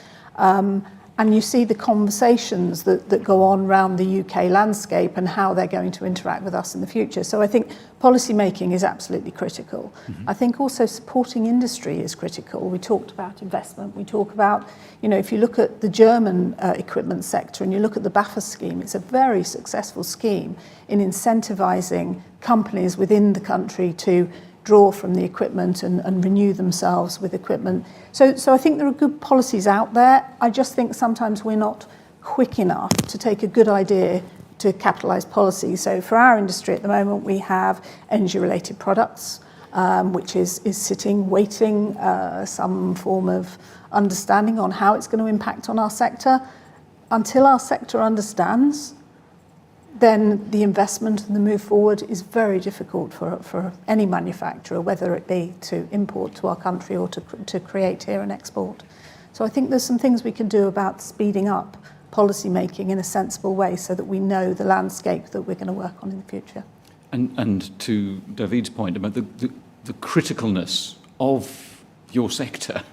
Speaker 9: and you see the conversations that go on around the UK landscape and how they're going to interact with us in the future. So I think policy making is absolutely critical. I think also supporting industry is critical. We talked about investment. We talk about, if you look at the German equipment sector and you look at the BAFA scheme, it's a very successful scheme in incentivizing companies within the country to draw from the equipment and renew themselves with equipment. So I think there are good policies out there. I just think sometimes we're not quick enough to take a good idea to capitalise policy. So for our industry at the moment, we have energy-related products, which is sitting, waiting some form of understanding on how it's going to impact on our sector. Until our sector understands, then the investment and the move forward is very difficult for any manufacturer, whether it be to import to our country or to create here and export. So I think there's some things we can do about speeding up policy making in a sensible way so that we know the landscape that we're going to work on in the future.
Speaker 4: And to David's point about the criticalness of your sector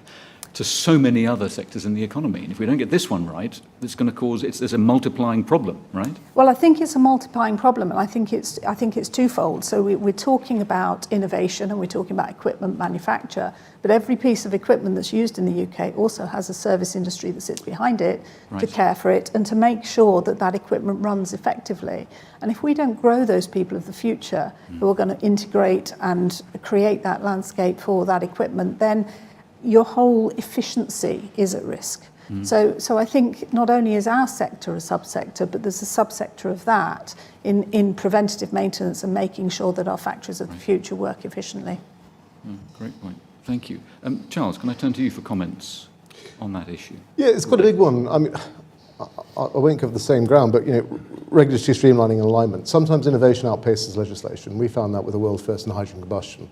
Speaker 4: to so many other sectors in the economy. And if we don't get this one right, it's going to cause, there's a multiplying problem, right?
Speaker 9: Well, I think it's a multiplying problem, and I think it's twofold. So we're talking about innovation and we're talking about equipment manufacture, but every piece of equipment that's used in the UK also has a service industry that sits behind it to care for it and to make sure that that equipment runs effectively. And if we don't grow those people of the future who are going to integrate and create that landscape for that equipment, then your whole efficiency is at risk. So I think not only is our sector a subsector, but there's a subsector of that in preventative maintenance and making sure that our factories of the future work efficiently.
Speaker 4: Great point. Thank you. Charles, can I turn to you for comments on that issue?
Speaker 10: Yeah, it's quite a big one. I mean, I won't cover the same ground, but regulatory streamlining and alignment. Sometimes innovation outpaces legislation. We found that with the world first in hydrogen combustion.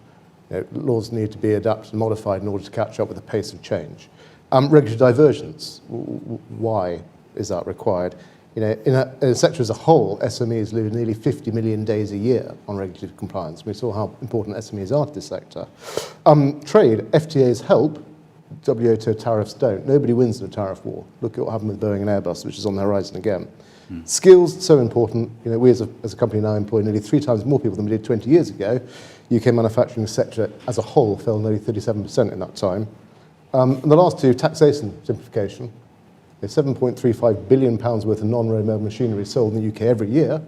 Speaker 10: Laws need to be adapted and modified in order to catch up with the pace of change. Regulatory divergence, why is that required? In a sector as a whole, SMEs live nearly 50 million days a year on regulatory compliance. We saw how important SMEs are to this sector. Trade, FTAs help, WTO tariffs don't. Nobody wins in a tariff war. Look at what happened with Boeing and Airbus, which is on the horizon again. Skills, so important. You know, we as a company now employ nearly 3 times more people than we did 20 years ago. UK manufacturing sector as a whole fell nearly 37% in that time. And the last two, taxation simplification. There's £7.35 billion worth of non-rail machinery sold in the UK every year.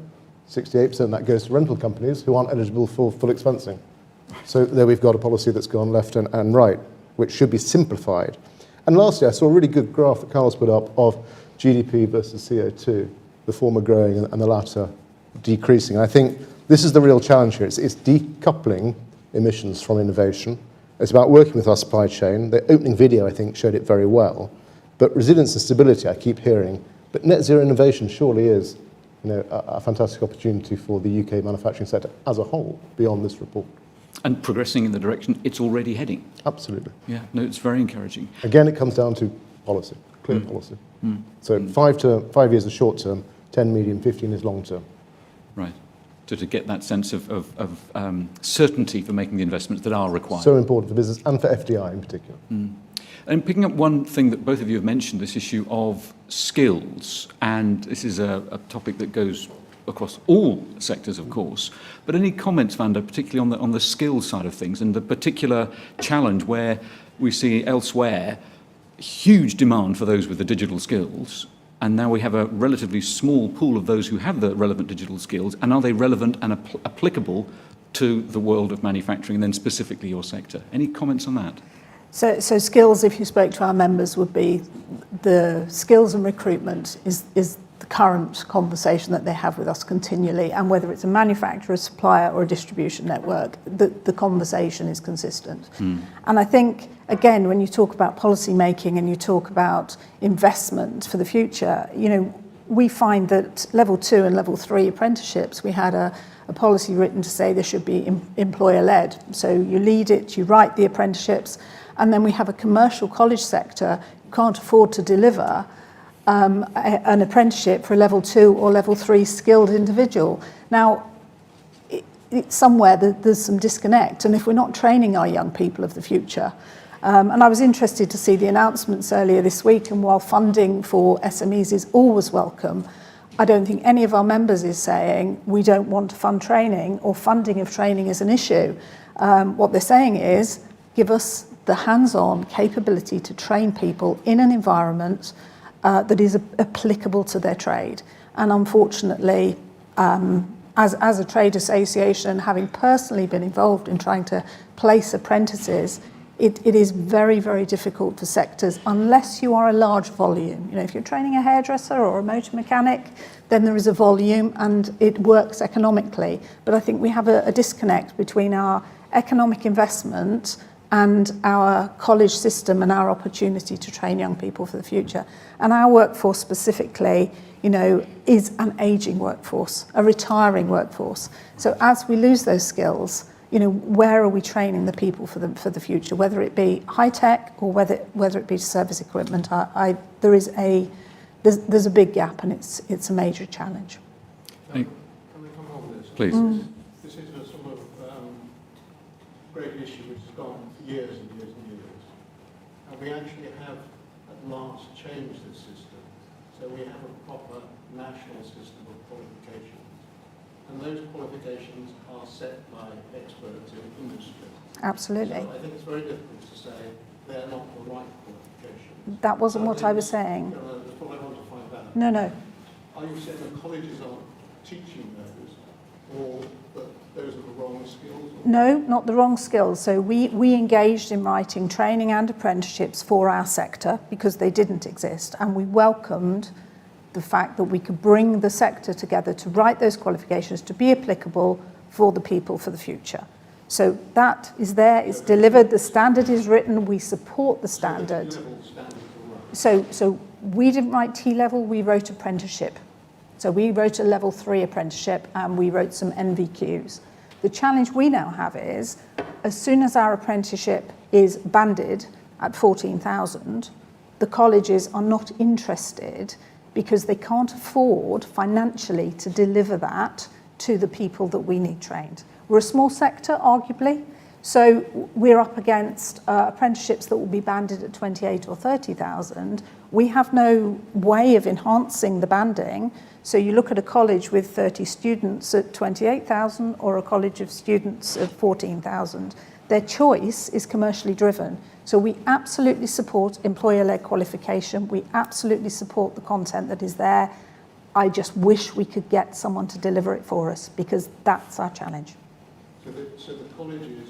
Speaker 10: 68% of that goes to rental companies who aren't eligible for full expensing. So there we've got a policy that's gone left and right, which should be simplified. And lastly, I saw a really good graph that Carlos put up of GDP versus CO2, the former growing and the latter decreasing. I think this is the real challenge here. It's decoupling emissions from innovation. It's about working with our supply chain. The opening video, I think, showed it very well. But resilience and stability, I keep hearing. But net zero innovation surely is, you know, a fantastic opportunity for the UK manufacturing sector as a whole, beyond this report.
Speaker 4: And progressing in the direction it's already heading.
Speaker 10: Absolutely.
Speaker 4: Yeah, no, it's very encouraging.
Speaker 10: Again, it comes down to policy, clear policy. So 5 years is short term, 10, medium, 15 is long term.
Speaker 4: Right. So to get that sense of certainty for making the investments that are required.
Speaker 10: So important for business and for FDI in particular.
Speaker 4: And picking up one thing that both of you have mentioned, this issue of skills, and this is a topic that goes across all sectors, of course. But any comments, Vanda, particularly on the skills side of things, and the particular challenge where we see elsewhere huge demand for those with the digital skills, and now we have a relatively small pool of those who have the relevant digital skills, and are they relevant and applicable to the world of manufacturing, and then specifically your sector? Any comments on that?
Speaker 9: So skills, if you spoke to our members, would be the skills and recruitment is the current conversation that they have with us continually, and whether it's a manufacturer, supplier or a distribution network, the conversation is consistent. And I think, again, when you talk about policy making and you talk about investment for the future, you know, we find that level 2 and level 3 apprenticeships, we had a policy written to say there should be employer-led. So you lead it, you write the apprenticeships, and then we have a commercial college sector who can't afford to deliver an apprenticeship for a level 2 or level 3 skilled individual. Now, it's somewhere that there's some disconnect, and if we're not training our young people of the future, and I was interested to see the announcements earlier this week, and while funding for SMEs is always welcome, I don't think any of our members is saying we don't want to fund training or funding of training is an issue. What they're saying is give us the hands-on capability to train people in an environment that is applicable to their trade. And unfortunately, as a trade association, having personally been involved in trying to place apprentices, it is very, very difficult for sectors unless you are a large volume. You know, if you're training a hairdresser or a motor mechanic, then there is a volume and it works economically. But I think we have a disconnect between our economic investment and our college system and our opportunity to train young people for the future. And our workforce specifically, you know, is an aging workforce, a retiring workforce. So as we lose those skills, you know, where are we training the people for the future, whether it be high tech or whether it be service equipment? There's a big gap, and it's a major challenge.
Speaker 5: Can we come on with this?
Speaker 4: Please.
Speaker 5: This is a sort of great issue which has gone on for years and years and years. And we actually have at last changed this system. So we have a proper national system of qualifications. And those qualifications are set by experts in industry.
Speaker 9: Absolutely.
Speaker 5: So I think it's very difficult to say they're not the right qualifications.
Speaker 9: That wasn't what I was saying.
Speaker 5: That's what I want to find out.
Speaker 9: No.
Speaker 5: Are you saying that colleges aren't teaching those, or that those are the wrong skills?
Speaker 9: No, not the wrong skills. So we engaged in writing training and apprenticeships for our sector because they didn't exist, and we welcomed the fact that we could bring the sector together to write those qualifications to be applicable for the people for the future. So that is there, it's delivered, the standard is written, we support the standard. So we didn't write T-level, we wrote apprenticeship. So we wrote a level 3 apprenticeship and we wrote some NVQs. The challenge we now have is, as soon as our apprenticeship is banded at 14,000, the colleges are not interested because they can't afford financially to deliver that to the people that we need trained. We're a small sector, arguably, So we're up against apprenticeships that will be banded at 28 or 30,000. We have no way of enhancing the banding. So you look at a college with 30 students at 28,000 or a college of students at 14,000. Their choice is commercially driven. So we absolutely support employer-led qualification. We absolutely support the content that is there. I just wish we could get someone to deliver it for us, because that's our challenge.
Speaker 5: So the colleges,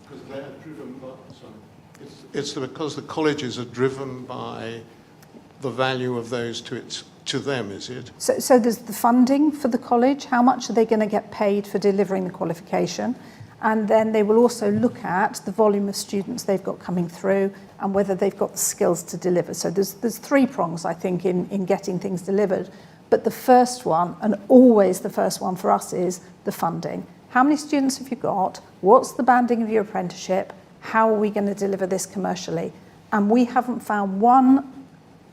Speaker 5: because they're driven by, it's because the colleges are driven by the value of those to them, is it?
Speaker 9: So there's the funding for the college. How much are they going to get paid for delivering the qualification? And then they will also look at the volume of students they've got coming through and whether they've got the skills to deliver. So there's three prongs, I think, in getting things delivered. But the first one, and always the first one for us, is the funding. How many students have you got? What's the banding of your apprenticeship? How are we going to deliver this commercially? And we haven't found one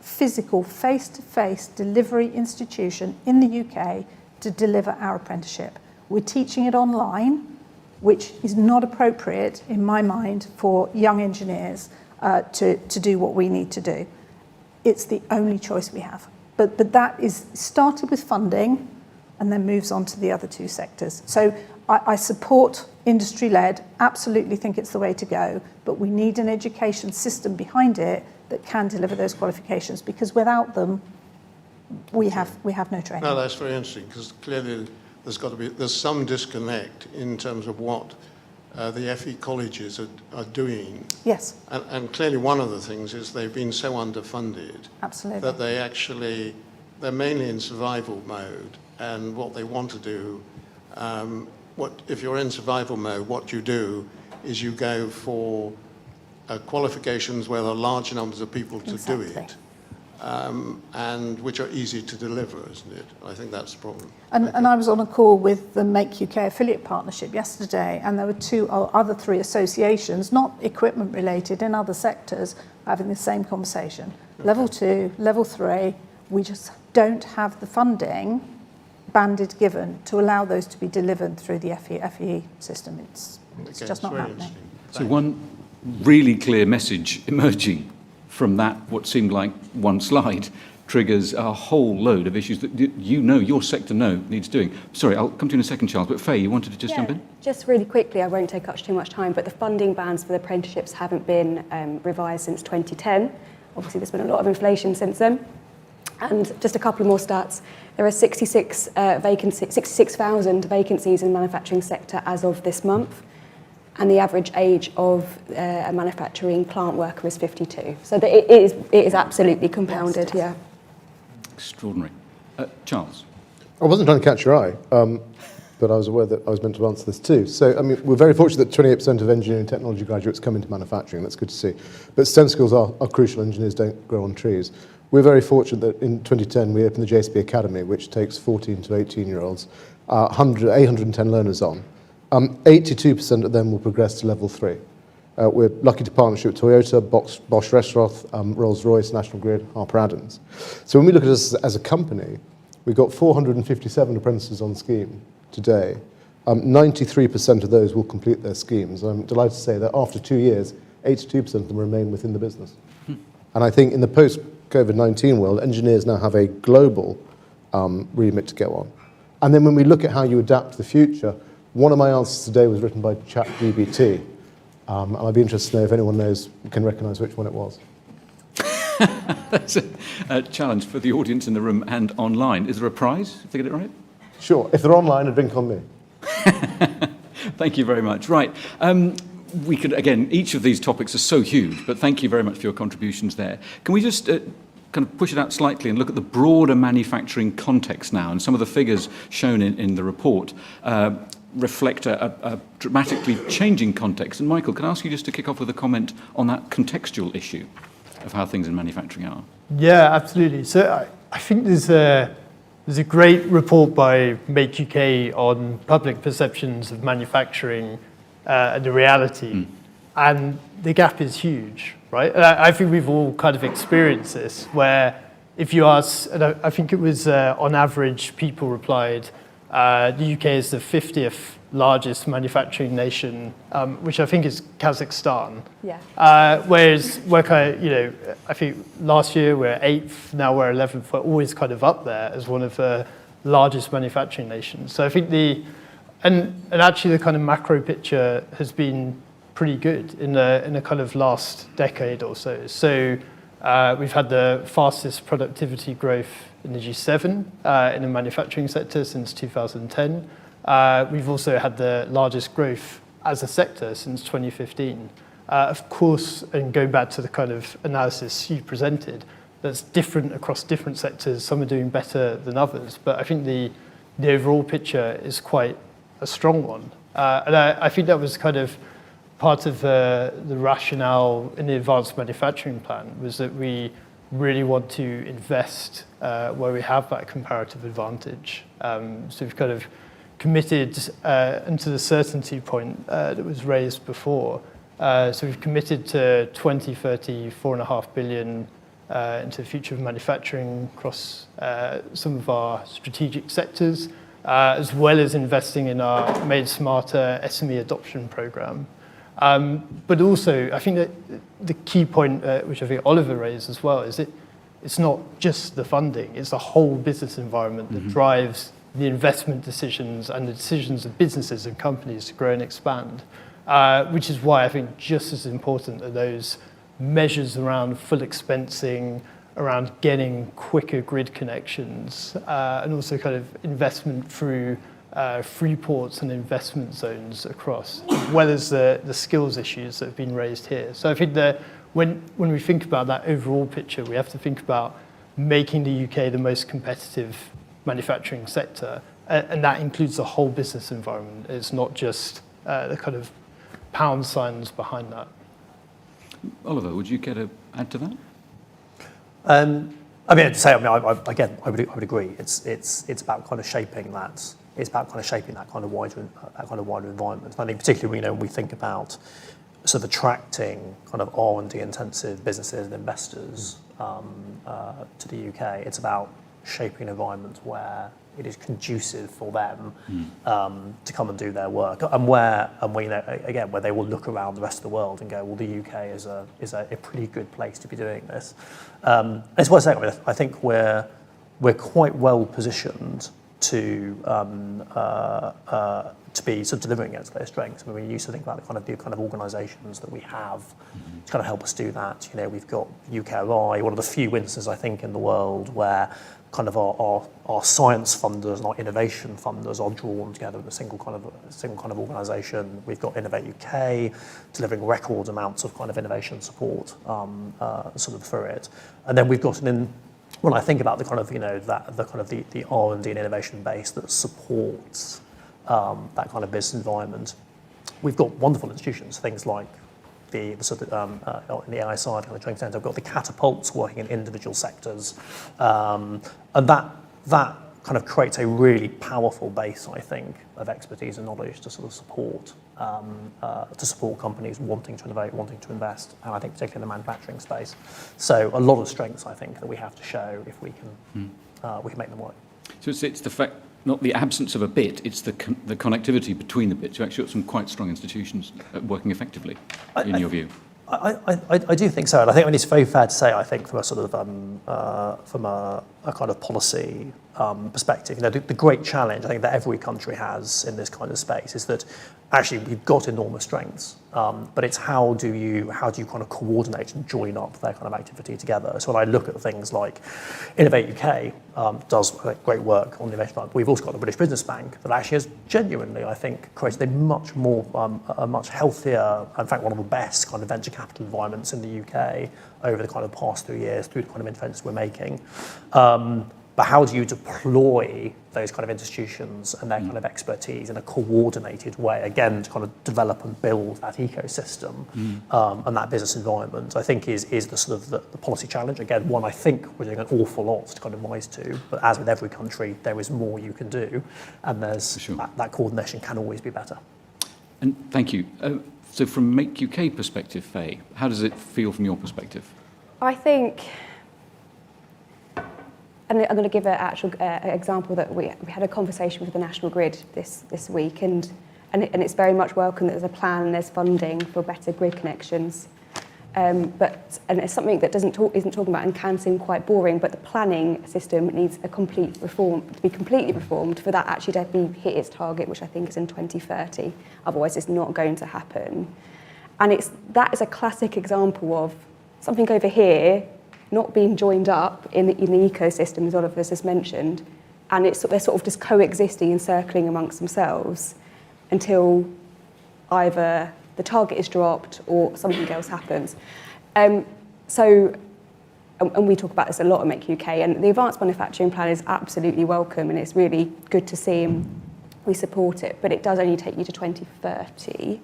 Speaker 9: physical face-to-face delivery institution in the UK to deliver our apprenticeship. We're teaching it online, which is not appropriate in my mind for young engineers to do what we need to do. It's the only choice we have. But that is started with funding and then moves on to the other two sectors. So I support industry-led, absolutely think it's the way to go, but we need an education system behind it that can deliver those qualifications, because without them, we have no training.
Speaker 5: No, that's very interesting, because clearly there's some disconnect in terms of what the FE colleges are doing.
Speaker 9: Yes.
Speaker 5: And clearly one of the things is they've been so underfunded.
Speaker 9: Absolutely.
Speaker 5: That they're mainly in survival mode, and what they want to do, if you're in survival mode, what you do is you go for qualifications where there are large numbers of people to do it. And which are easy to deliver, isn't it? I think that's the problem.
Speaker 9: And I was on a call with the Make UK affiliate partnership yesterday, and there were three associations, not equipment related, in other sectors, having the same conversation. Okay. Level 2, level 3, we just don't have the funding banded given to allow those to be delivered through the FE system. It's just not happening.
Speaker 4: So one really clear message emerging from that, what seemed like one slide, triggers a whole load of issues that your sector needs doing. Sorry, I'll come to you in a second, Charles, but Faye, you wanted to just jump in?
Speaker 11: Just really quickly, I won't take up too much time, but the funding bands for the apprenticeships haven't been revised since 2010. Obviously, there's been a lot of inflation since then. And just a couple more stats. There are 66,000 vacancies in the manufacturing sector as of this month. And the average age of a manufacturing plant worker is 52. So it is absolutely compounded, yeah.
Speaker 4: Extraordinary. Charles?
Speaker 10: I wasn't trying to catch your eye, but I was aware that I was meant to answer this too. So, I mean, we're very fortunate that 28% of engineering and technology graduates come into manufacturing. That's good to see. But STEM skills are crucial. Engineers don't grow on trees. We're very fortunate that in 2010 we opened the JSB Academy, which takes 14 to 18-year-olds, 810 learners on. 82% of them will progress to level 3. We're lucky to partnership with Toyota, Bosch Restaurant, Rolls-Royce, National Grid, Harper Adams. So when we look at us as a company, we've got 457 apprentices on scheme today. 93% of those will complete their schemes. I'm delighted to say that after 2 years, 82% of them remain within the business. And I think in the post-COVID-19 world, engineers now have a global remit to go on. And then when we look at how you adapt to the future, one of my answers today was written by ChatGPT. And I'd be interested to know if anyone can recognise which one it was.
Speaker 4: That's a challenge for the audience in the room and online. Is there a prize if they get it right?
Speaker 10: Sure. If they're online, a drink on me.
Speaker 4: Thank you very much. Right. We could, again, each of these topics are so huge, but thank you very much for your contributions there. Can we just kind of push it out slightly and look at the broader manufacturing context now? And some of the figures shown in the report reflect a dramatically changing context. And Michael, can I ask you just to kick off with a comment on that contextual issue of how things in manufacturing are?
Speaker 8: Yeah, absolutely. So I think there's a great report by Make UK on public perceptions of manufacturing and the reality. And the gap is huge, right? I think we've all kind of experienced this, where if you ask, and I think it was on average, people replied, the UK is the 50th largest manufacturing nation, which I think is Kazakhstan.
Speaker 11: Yeah.
Speaker 8: Whereas we're kind of, I think last year we're 8th, now we're 11th. We're always kind of up there as one of the largest manufacturing nations. So I think and actually the kind of macro picture has been pretty good in the kind of last decade or so. So we've had the fastest productivity growth in the G7 in the manufacturing sector since 2010. We've also had the largest growth as a sector since 2015. Of course, and going back to the kind of analysis you presented, that's different across different sectors. Some are doing better than others, but I think the overall picture is quite a strong one. And I think that was kind of part of the rationale in the advanced manufacturing plan, was that we really want to invest where we have that comparative advantage. So we've kind of committed, and to the certainty point that was raised before, so we've committed to 2030, $4.5 billion into the future of manufacturing across some of our strategic sectors, as well as investing in our Made Smarter SME adoption program. But also, I think that the key point, which I think Oliver raised as well, is it's not just the funding, it's the whole business environment that drives the investment decisions and the decisions of businesses and companies to grow and expand, which is why I think just as important are those measures around full expensing, around getting quicker grid connections, and also kind of investment through free ports and investment zones across, as well as the skills issues that have been raised here. So I think that when we think about that overall picture, we have to think about making the UK the most competitive manufacturing sector, and that includes the whole business environment. It's not just the kind of pound signs behind that.
Speaker 4: Oliver, would you care to add to that?
Speaker 12: I mean, to say, again, I would agree. It's about kind of shaping that. It's about kind of shaping that kind of wider environment. And I think particularly, when we think about sort of attracting kind of R&D intensive businesses and investors to the UK, it's about shaping an environment where it is conducive for them to come and do their work, and where again, where they will look around the rest of the world and go, well, the UK is a pretty good place to be doing this. It's what I say. I think we're quite well positioned to be sort of delivering against those strengths. I mean, we used to think about the kind of organisations that we have to kind of help us do that. We've got UKRI, one of the few instances I think in the world where kind of our science funders and our innovation funders are drawn together in a single kind of organisation. We've got Innovate UK delivering record amounts of kind of innovation support sort of through it, and then we've got when I think about the kind of the R&D and innovation base that supports that kind of business environment, we've got wonderful institutions, things like the sort of in the AI side, kind of training centre. I've got the catapults working in individual sectors, and that kind of creates a really powerful base, I think, of expertise and knowledge to sort of support companies wanting to innovate, wanting to invest, and I think particularly in the manufacturing space. So a lot of strengths, I think, that we have to show if we can make them work. So
Speaker 4: it's the fact, not the absence of a bit, it's the connectivity between the bits. You actually got some quite strong institutions working effectively, in your view.
Speaker 12: I do think so, and I think it's very fair to say, I think, from a sort of from a kind of policy perspective, the great challenge I think that every country has in this kind of space is that actually we've got enormous strengths, but it's how do you kind of coordinate and join up their kind of activity together. So when I look at things like Innovate UK does great work on the innovation front. We've also got the British Business Bank that actually has genuinely, I think, created a much healthier, in fact, one of the best kind of venture capital environments in the UK over the kind of past 3 years through the kind of interventions we're making. But how do you deploy those kind of institutions and their kind of expertise in a coordinated way, again, to kind of develop and build that ecosystem and that business environment, I think is the sort of the policy challenge. Again, one I think we're doing an awful lot to kind of rise to, but as with every country, there is more you can do, and that coordination can always be better.
Speaker 4: And thank you. So from Make UK perspective, Faye, how does it feel from your perspective?
Speaker 11: I think, and I'm going to give an actual example that we had a conversation with the National Grid this week, and and it's very much welcome that there's a plan and there's funding for better grid connections. And it's something that isn't talking about and can seem quite boring, but the planning system needs a complete reform, to be completely reformed for that actually to hit its target, which I think is in 2030. Otherwise, it's not going to happen. And that is a classic example of something over here not being joined up in the ecosystem, as Oliver has mentioned, and they're sort of just coexisting and circling amongst themselves until either the target is dropped or something else happens. And we talk about this a lot at Make UK, and the Advanced Manufacturing Plan is absolutely welcome, and it's really good to see, and we support it, but it does only take you to 2030,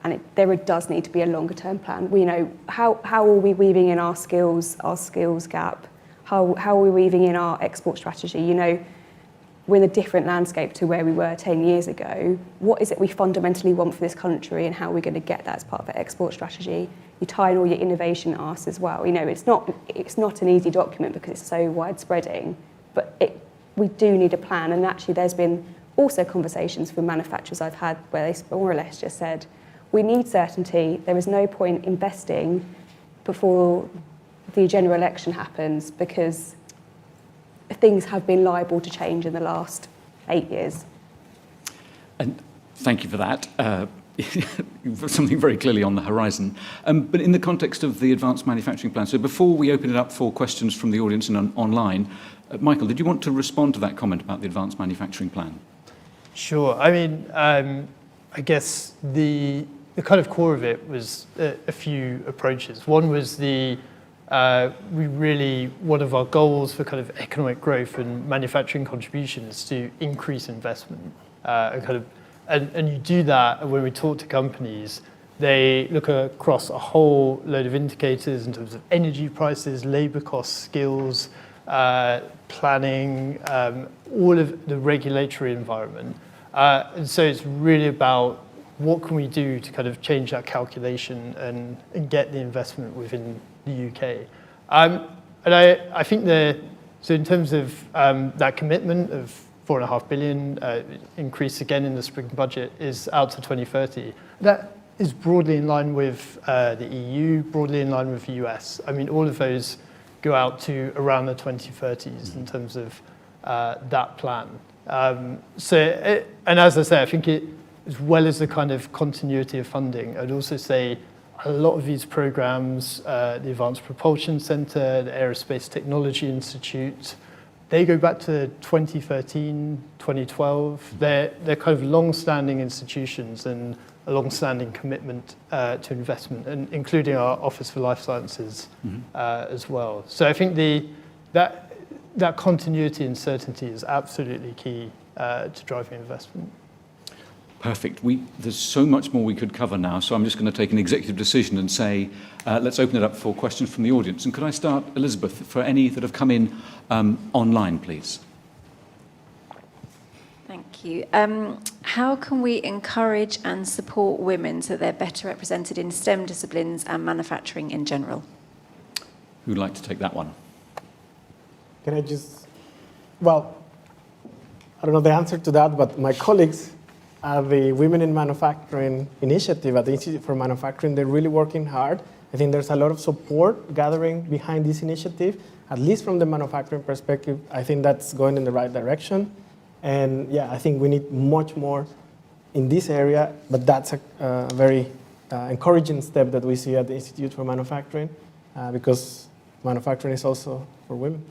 Speaker 11: and there does need to be a longer term plan. We know how are we weaving in our skills gap? How are we weaving in our export strategy? You know, we're in a different landscape to where we were 10 years ago. What is it we fundamentally want for this country, and how are we going to get that as part of our export strategy? You tie in all your innovation asks as well. You know, it's not an easy document because it's so widespreading, but we do need a plan. And actually there's been also conversations with manufacturers I've had where they more or less just said, we need certainty. There is no point investing before the general election happens because things have been liable to change in the last 8 years.
Speaker 4: And thank you for that. Something very clearly on the horizon. But in the context of the Advanced Manufacturing Plan, so before we open it up for questions from the audience and online, Michael, did you want to respond to that comment about the Advanced Manufacturing Plan?
Speaker 8: Sure. I mean, I guess the kind of core of it was a few approaches. One was one of our goals for kind of economic growth and manufacturing contribution is to increase investment. And you do that when we talk to companies, they look across a whole load of indicators in terms of energy prices, labor costs, skills, planning, all of the regulatory environment. And so it's really about what can we do to kind of change that calculation and get the investment within the UK. And I think so in terms of that commitment of $4.5 billion increase again in the spring budget is out to 2030. That is broadly in line with the EU, broadly in line with the US. I mean, all of those go out to around the 2030s in terms of that plan. And as I say, I think as well as the kind of continuity of funding, I'd also say a lot of these programs, the Advanced Propulsion Center, the Aerospace Technology Institute, they go back to 2013, 2012. They're kind of long-standing institutions and a long-standing commitment to investment, and including our Office for Life Sciences as well. So I think that continuity and certainty is absolutely key to driving investment.
Speaker 4: Perfect. There's so much more we could cover now, so I'm just going to take an executive decision and say, let's open it up for questions from the audience. And could I start, Elizabeth, for any that have come in online, please?
Speaker 13: Thank you. How can we encourage and support women so they're better represented in STEM disciplines and manufacturing in general?
Speaker 4: Who'd like to take that one?
Speaker 6: Can I well, I don't know the answer to that, but my colleagues at the Women in Manufacturing Initiative at the Institute for Manufacturing, they're really working hard. I think there's a lot of support gathering behind this initiative, at least from the manufacturing perspective. I think that's going in the right direction. And yeah, I think we need much more in this area, but that's a very encouraging step that we see at the Institute for Manufacturing, because manufacturing is also for women.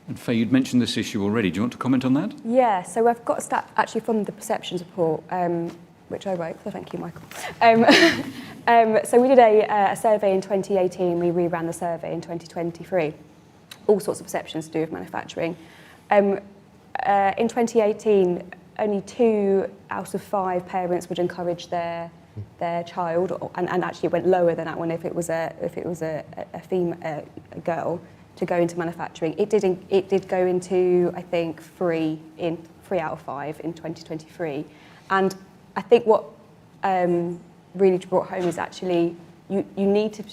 Speaker 4: And Faye, you'd mentioned this issue already. Do you want to comment on that?
Speaker 11: Yeah, so I've got a stat actually from the perceptions report, which I wrote, so thank you, Michael. So we did a survey in 2018, we reran the survey in 2023, all sorts of perceptions to do with manufacturing. In 2018, only 2 out of 5 parents would encourage their child, and actually it went lower than that one if it was a female girl, to go into manufacturing. It did go into, I think, 3 out of 5 in 2023. And I think what really brought home is actually you need to.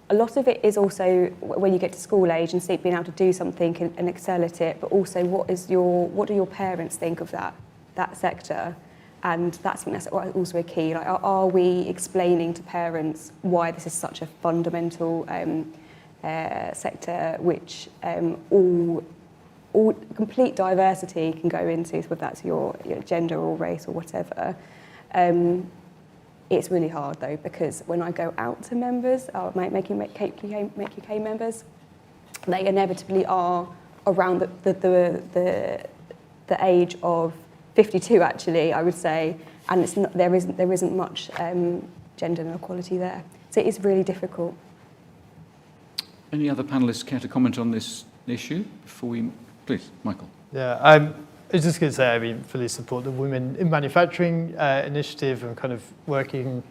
Speaker 11: A lot of it is also when you get to school age and being able to do something and excel at it, but also what do your parents think of that sector? And that's also a key. Like, are we explaining to parents why this is such a fundamental sector, which all complete diversity can go into, whether that's your gender or race or whatever. It's really hard though, because when I go out to members, Make UK members, they inevitably are around the age of 52, actually, I would say, and there isn't much gender inequality there. So it is really difficult.
Speaker 4: Any other panellists care to comment on this issue before we... Please, Michael.
Speaker 8: Yeah, I was just going to say, I mean, fully support the Women in Manufacturing initiative and kind of working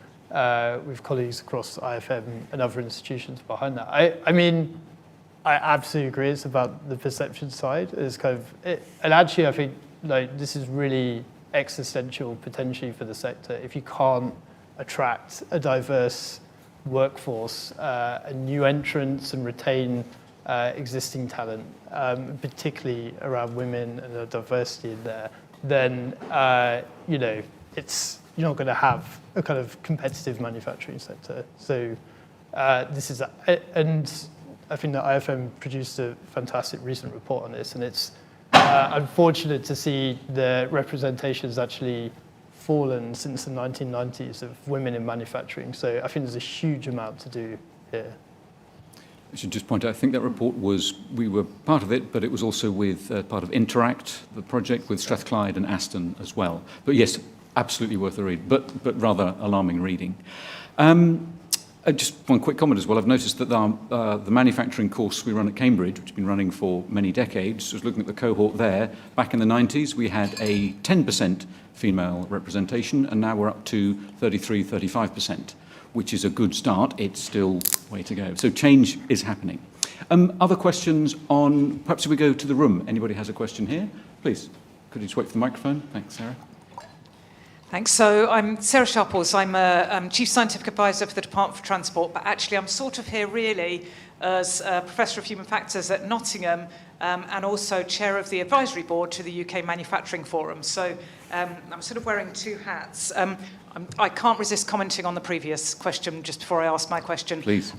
Speaker 8: with colleagues across IFM and other institutions behind that. I mean, I absolutely agree. It's about the perception side. It's kind of, and actually, I think like this is really existential potentially for the sector. If you can't attract a diverse workforce and new entrants and retain existing talent, particularly around women and the diversity in there, then you're not going to have a kind of competitive manufacturing sector. So this is, and I think that IFM produced a fantastic recent report on this, and it's unfortunate to see the representation has actually fallen since the 1990s of women in manufacturing. So I think there's a huge amount to do here.
Speaker 4: I should just point out, I think that report we were part of it, but it was also with part of Interact, the project with Strathclyde and Aston as well. But yes, absolutely worth a read, but rather alarming reading. Just one quick comment as well. I've noticed that the manufacturing course we run at Cambridge, which has been running for many decades, was looking at the cohort there. Back in the 90s, we had a 10% female representation, and now we're up to 35%, which is a good start. It's still way to go. So change is happening. Other questions on, perhaps if we go to the room. Anybody has a question here? Please, could you just wait for the microphone? Thanks, Sarah.
Speaker 14: Thanks. So I'm Sarah Sharples. I'm a Chief Scientific Advisor for the Department for Transport, but actually I'm sort of here really as a Professor of Human Factors at Nottingham and also Chair of the Advisory Board to the UK Manufacturing Forum. So I'm sort of wearing two hats. I can't resist commenting on the previous question just before I ask my question.
Speaker 4: Please.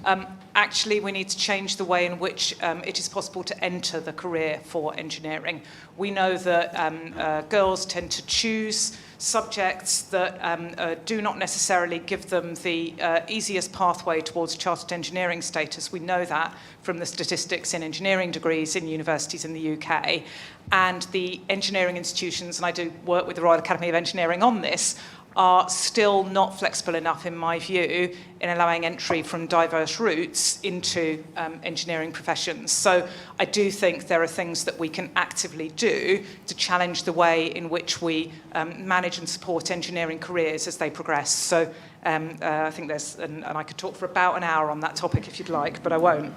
Speaker 14: Actually, we need to change the way in which it is possible to enter the career for engineering. We know that girls tend to choose subjects that do not necessarily give them the easiest pathway towards chartered engineering status. We know that from the statistics in engineering degrees in universities in the UK. And the engineering institutions, and I do work with the Royal Academy of Engineering on this, are still not flexible enough, in my view, in allowing entry from diverse routes into engineering professions. So I do think there are things that we can actively do to challenge the way in which we manage and support engineering careers as they progress. So I think there's, and I could talk for about an hour on that topic if you'd like, but I won't.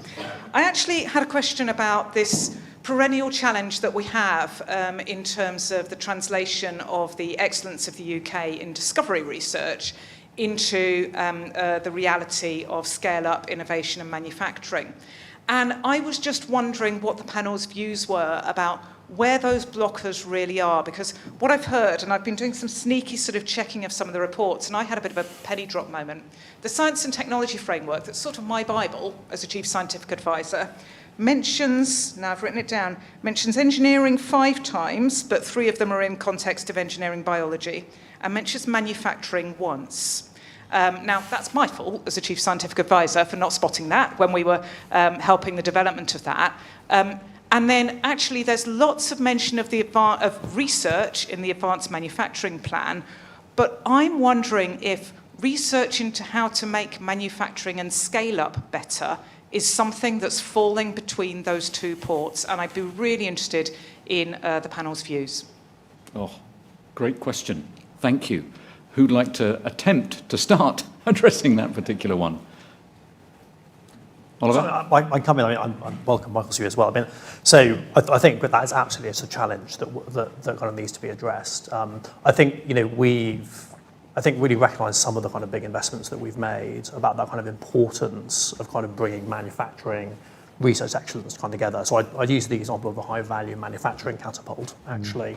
Speaker 14: I actually had a question about this perennial challenge that we have in terms of the translation of the excellence of the UK in discovery research into the reality of scale-up innovation and manufacturing. And I was just wondering what the panel's views were about where those blockers really are, because what I've heard, and I've been doing some sneaky sort of checking of some of the reports, and I had a bit of a penny drop moment. The Science and Technology Framework, that's sort of my Bible as a Chief Scientific Advisor, mentions, now I've written it down, mentions engineering 5 times, but 3 of them are in context of engineering biology, and mentions manufacturing once. Now, that's my fault as a Chief Scientific Advisor for not spotting that when we were helping the development of that. And then actually there's lots of mention of research in the Advanced Manufacturing Plan, but I'm wondering if research into how to make manufacturing and scale up better is something that's falling between those 2 ports, and I'd be really interested in the panel's views.
Speaker 4: Oh, great question. Thank you. Who'd like to attempt to start addressing that particular one? Oliver?
Speaker 12: So I come in. I mean, I welcome Michael's view as well. I mean, so I think that is absolutely a challenge that kind of needs to be addressed. I think we've really recognised some of the kind of big investments that we've made about that kind of importance of kind of bringing manufacturing, research excellence kind of together. So I'd use the example of the high value manufacturing catapult actually.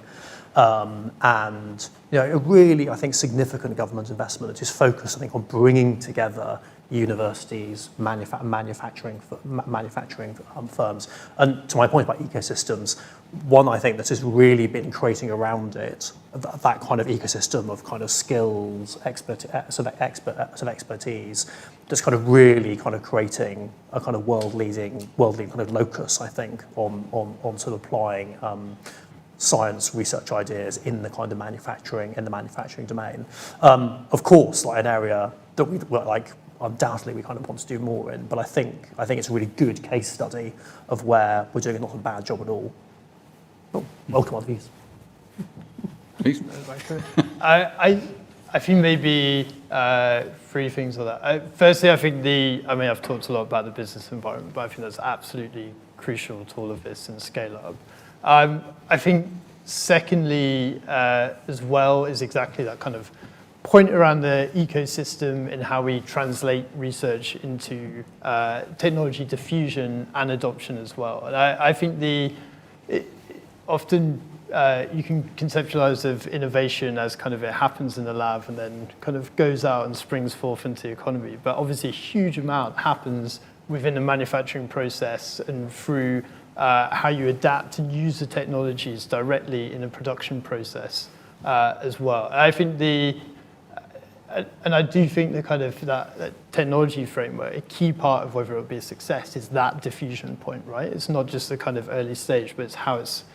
Speaker 12: And a really, I think, significant government investment that is focused, I think, on bringing together universities, manufacturing firms. And to my point about ecosystems, one I think that has really been creating around it that kind of ecosystem of kind of skills, expertise, that's kind of really kind of creating a kind of world-leading kind of locus, I think, on sort of applying science research ideas in the kind of manufacturing domain. Of course, like an area that we undoubtedly we kind of want to do more in, but I think it's a really good case study of where we're doing not a bad job at all. Oh, welcome other views.
Speaker 4: Please.
Speaker 8: I think maybe three things on that. Firstly, I think I've talked a lot about the business environment, but I think that's absolutely crucial to all of this and scale up. I think secondly, as well, is exactly that kind of point around the ecosystem and how we translate research into technology diffusion and adoption as well. And I think often you can conceptualize of innovation as kind of it happens in the lab and then kind of goes out and springs forth into the economy. But obviously a huge amount happens within the manufacturing process and through how you adapt and use the technologies directly in the production process as well. And I think and I do think the kind of that technology framework, a key part of whether it'll be a success is that diffusion point, right? It's not just the kind of early stage, but it's how it's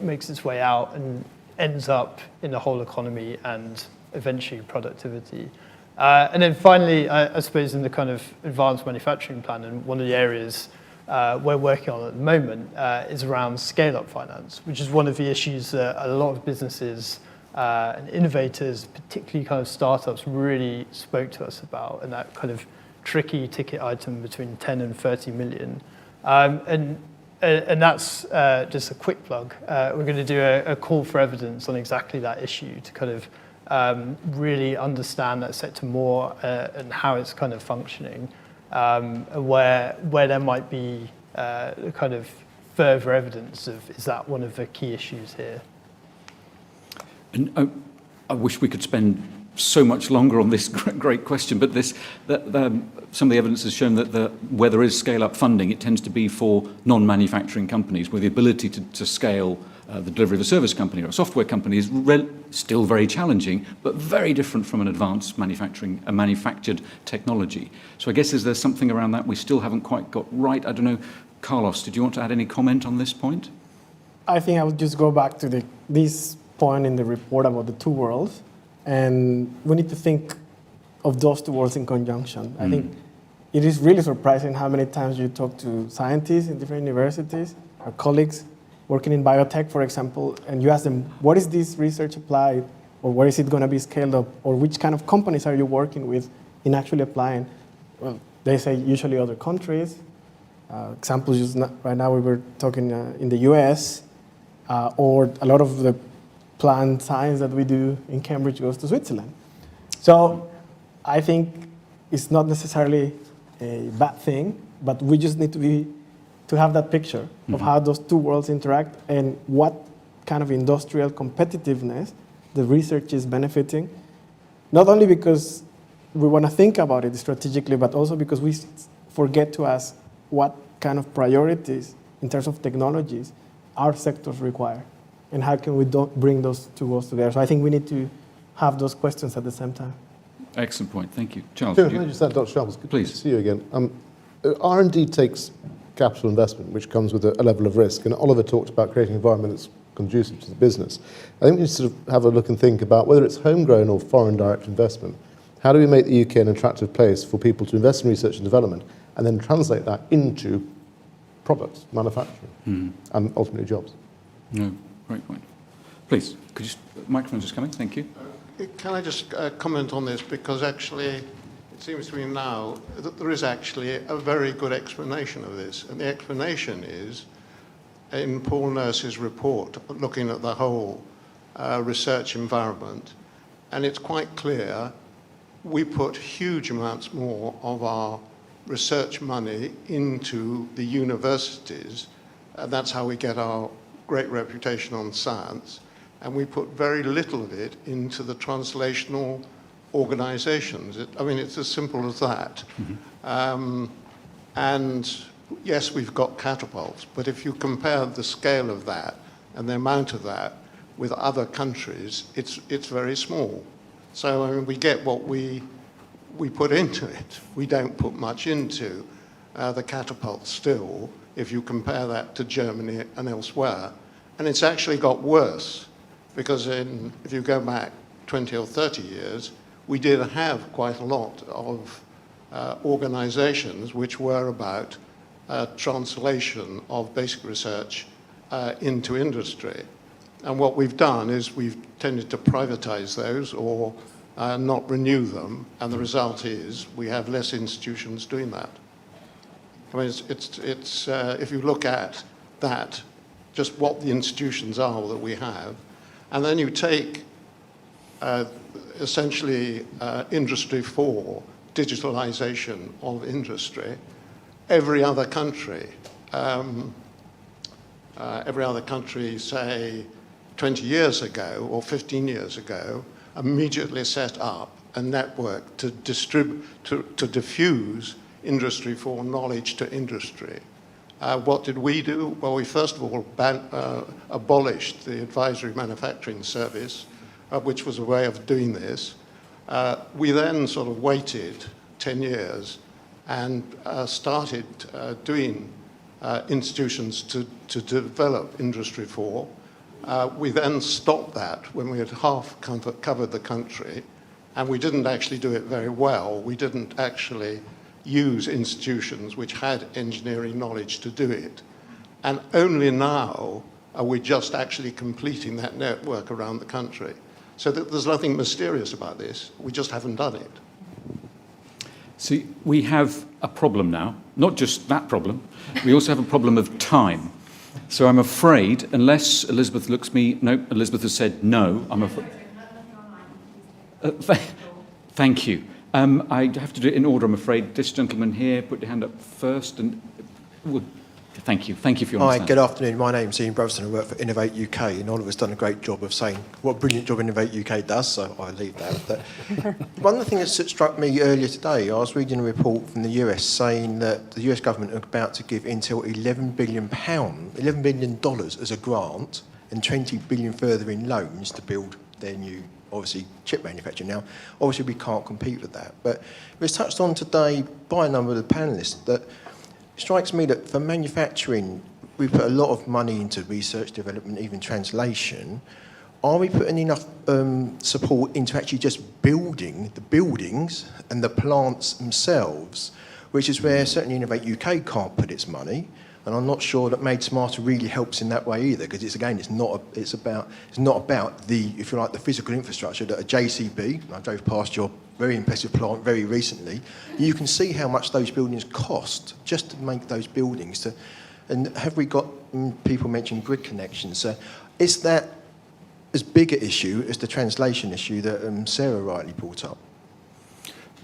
Speaker 8: makes its way out and ends up in the whole economy and eventually productivity. And then finally, I suppose in the kind of advanced manufacturing plan, and one of the areas we're working on at the moment is around scale-up finance, which is one of the issues that a lot of businesses and innovators, particularly kind of startups, really spoke to us about, and that kind of tricky ticket item between 10 and 30 million. And that's just a quick plug. We're going to do a call for evidence on exactly that issue to kind of really understand that sector more and how it's kind of functioning, where there might be kind of further evidence of is that one of the key issues here.
Speaker 4: And I wish we could spend so much longer on this great question, but some of the evidence has shown that where there is scale-up funding, it tends to be for non-manufacturing companies, where the ability to scale the delivery of a service company or a software company is still very challenging, but very different from an advanced manufactured technology. So I guess is there something around that we still haven't quite got right? I don't know. Carlos, did you want to add any comment on this point?
Speaker 6: I think I would just go back to this point in the report about the two worlds. And we need to think of those two worlds in conjunction. I think it is really surprising how many times you talk to scientists in different universities, or colleagues working in biotech, for example, and you ask them, what is this research applied, or where is it going to be scaled up, or which kind of companies are you working with in actually applying? Well, they say usually other countries. Examples just right now we were talking in the US, or a lot of the plant science that we do in Cambridge goes to Switzerland. So I think it's not necessarily a bad thing, but we just need to have that picture of how those two worlds interact and what kind of industrial competitiveness the research is benefiting, not only because we want to think about it strategically, but also because we forget to ask what kind of priorities in terms of technologies our sectors require. And how can we bring those two worlds together? So I think we need to have those questions at the same time.
Speaker 4: Excellent point. Thank you. Charles,
Speaker 10: Can I just add, Dr. Sharples, good to see you again. R&D takes capital investment, which comes with a level of risk. And Oliver talked about creating an environment that's conducive to the business. I think we need to sort of have a look and think about whether it's homegrown or foreign direct investment. How do we make the UK an attractive place for people to invest in research and development and then translate that into products, manufacturing, and ultimately jobs?
Speaker 4: No. Great point. Please, could you, the microphone's just coming, thank you.
Speaker 5: Can I just comment on this, because actually it seems to me now that there is actually a very good explanation of this, and the explanation is in Paul Nurse's report looking at the whole research environment, and it's quite clear we put huge amounts more of our research money into the universities, and that's how we get our great reputation on science. and we put very little of it into the translational organizations. It's as simple as that. And yes, we've got catapults, but if you compare the scale of that and the amount of that with other countries, it's very small. So we get what we put into it. We don't put much into the catapult still, if you compare that to Germany and elsewhere. And it's actually got worse, because if you go back 20 or 30 years, we did have quite a lot of organizations which were about translation of basic research into industry. And what we've done is we've tended to privatize those or not renew them, and the result is we have less institutions doing that. If you look at that, just what the institutions are that we have, and then you take essentially Industry 4, digitalization of industry, every other country, say 20 years ago or 15 years ago, immediately set up a network to diffuse Industry 4 knowledge to industry. What did we do? Well, we first of all abolished the advisory manufacturing service, which was a way of doing this. We then sort of waited 10 years and started doing institutions to develop Industry 4. We then stopped that when we had half covered the country, and we didn't actually do it very well. We didn't actually use institutions which had engineering knowledge to do it. And only now are we just actually completing that network around the country. So there's nothing mysterious about this. We just haven't done it.
Speaker 4: See, we have a problem now, not just that problem. We also have a problem of time. So I'm afraid, unless Elizabeth looks me, no, Elizabeth has said no, I'm afraid. Thank you. I have to do it in order, I'm afraid. This gentleman here, put your hand up first. And thank you. Thank you for your understanding.
Speaker 15: Hi, good afternoon. My name's Ian Brotherton. I work for Innovate UK, and Oliver's done a great job of saying what a brilliant job Innovate UK does, so I leave that. But one of the things that struck me earlier today, I was reading a report from the US saying that the US government are about to give Intel $11 billion as a grant and $20 billion further in loans to build their new, obviously, chip manufacturing. Now, obviously, we can't compete with that. But it was touched on today by a number of the panellists that it strikes me that for manufacturing, we put a lot of money into research, development, even translation. Are we putting enough support into actually just building the buildings and the plants themselves, which is where certainly Innovate UK can't put its money. And I'm not sure that Made Smarter really helps in that way either, because it's not about the, if you like, the physical infrastructure that a JCB, I drove past your very impressive plant very recently, you can see how much those buildings cost just to make those buildings. And have we got, people mentioned grid connections, so is that as big an issue as the translation issue that Sarah rightly brought up?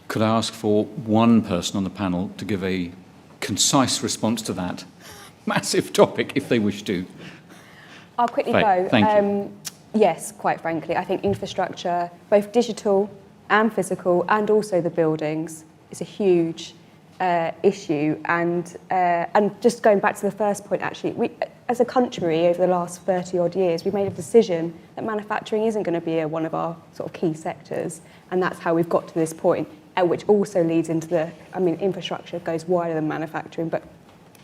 Speaker 4: Could I ask for one person on the panel to give a concise response to that massive topic, if they wish to?
Speaker 11: I'll quickly
Speaker 4: Faye,
Speaker 11: go.
Speaker 4: thank you.
Speaker 11: Yes, quite frankly, I think infrastructure, both digital and physical, and also the buildings, is a huge issue. And just going back to the first point, actually, we, as a country, over the last 30 odd years, we've made a decision that manufacturing isn't going to be one of our sort of key sectors, and that's how we've got to this point. Which also leads into infrastructure goes wider than manufacturing. But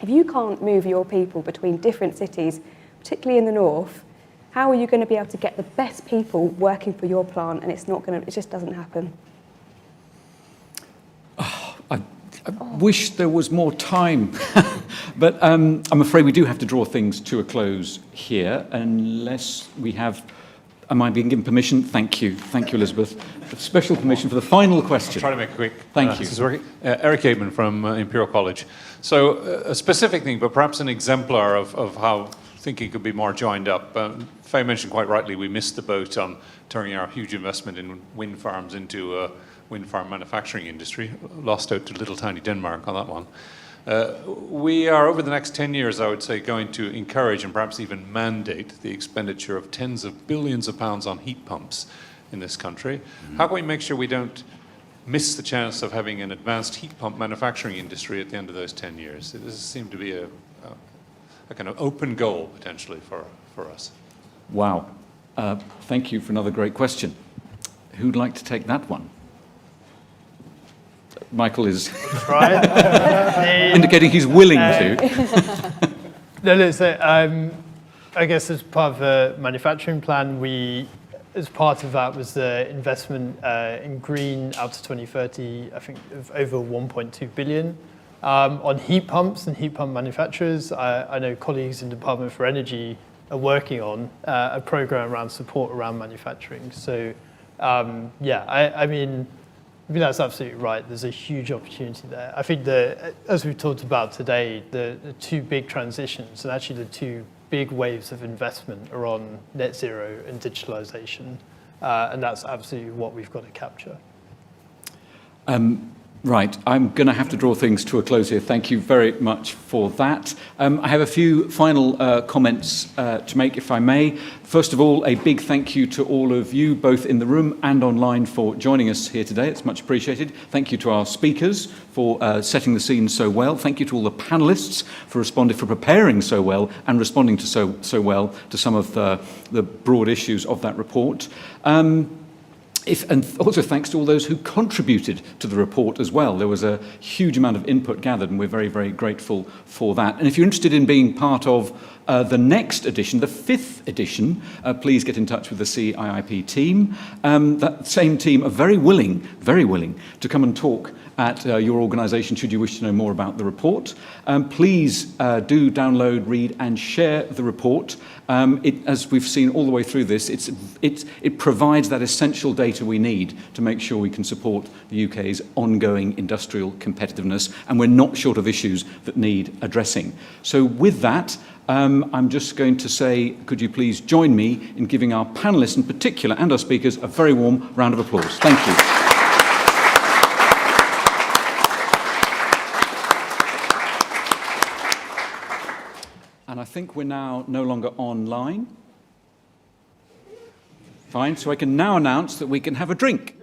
Speaker 11: if you can't move your people between different cities, particularly in the north, how are you going to be able to get the best people working for your plant? And it just doesn't happen.
Speaker 4: I wish there was more time, but I'm afraid we do have to draw things to a close here, unless we have. Am I being given permission? Thank you, Elizabeth. Special permission for the final question.
Speaker 16: I'll try to make it quick.
Speaker 4: Thank you.
Speaker 16: This is working. Eric Aitman from Imperial College. So a specific thing, but perhaps an exemplar of how thinking could be more joined up. Faye mentioned quite rightly we missed the boat on turning our huge investment in wind farms into a wind farm manufacturing industry. Lost out to little tiny Denmark on that one. We are, over the next 10 years, I would say, going to encourage and perhaps even mandate the expenditure of tens of billions of pounds on heat pumps in this country. How can we make sure we don't miss the chance of having an advanced heat pump manufacturing industry at the end of those 10 years? This seems to be a kind of open goal, potentially, for us.
Speaker 4: Wow. Thank you for another great question. Who'd like to take that one? Michael is indicating he's willing to.
Speaker 8: No, look, so I guess as part of the manufacturing plan, as part of that was the investment in green out to 2030, I think of over 1.2 billion. On heat pumps and heat pump manufacturers, I know colleagues in the Department for Energy are working on a program around support around manufacturing. So I mean that's absolutely right. There's a huge opportunity there. I think as we've talked about today, the two big transitions and actually the two big waves of investment are on net zero and digitalization, and that's absolutely what we've got to capture.
Speaker 4: Right, I'm going to have to draw things to a close here. Thank you very much for that. I have a few final comments to make, if I may. First of all, a big thank you to all of you, both in the room and online, for joining us here today. It's much appreciated. Thank you to our speakers for setting the scene so well. Thank you to all the panellists for preparing so well and responding to so well to some of the broad issues of that report. And also thanks to all those who contributed to the report as well. There was a huge amount of input gathered, and we're very, very grateful for that. And if you're interested in being part of the next edition, the 5th edition, please get in touch with the CIIP team. That same team are very willing to come and talk at your organisation should you wish to know more about the report. Please do download, read and share the report. As we've seen all the way through this, it provides that essential data we need to make sure we can support the UK's ongoing industrial competitiveness, and we're not short of issues that need addressing. So with that, I'm just going to say, could you please join me in giving our panellists in particular and our speakers a very warm round of applause. Thank you. And I think we're now no longer online. Fine, so I can now announce that we can have a drink.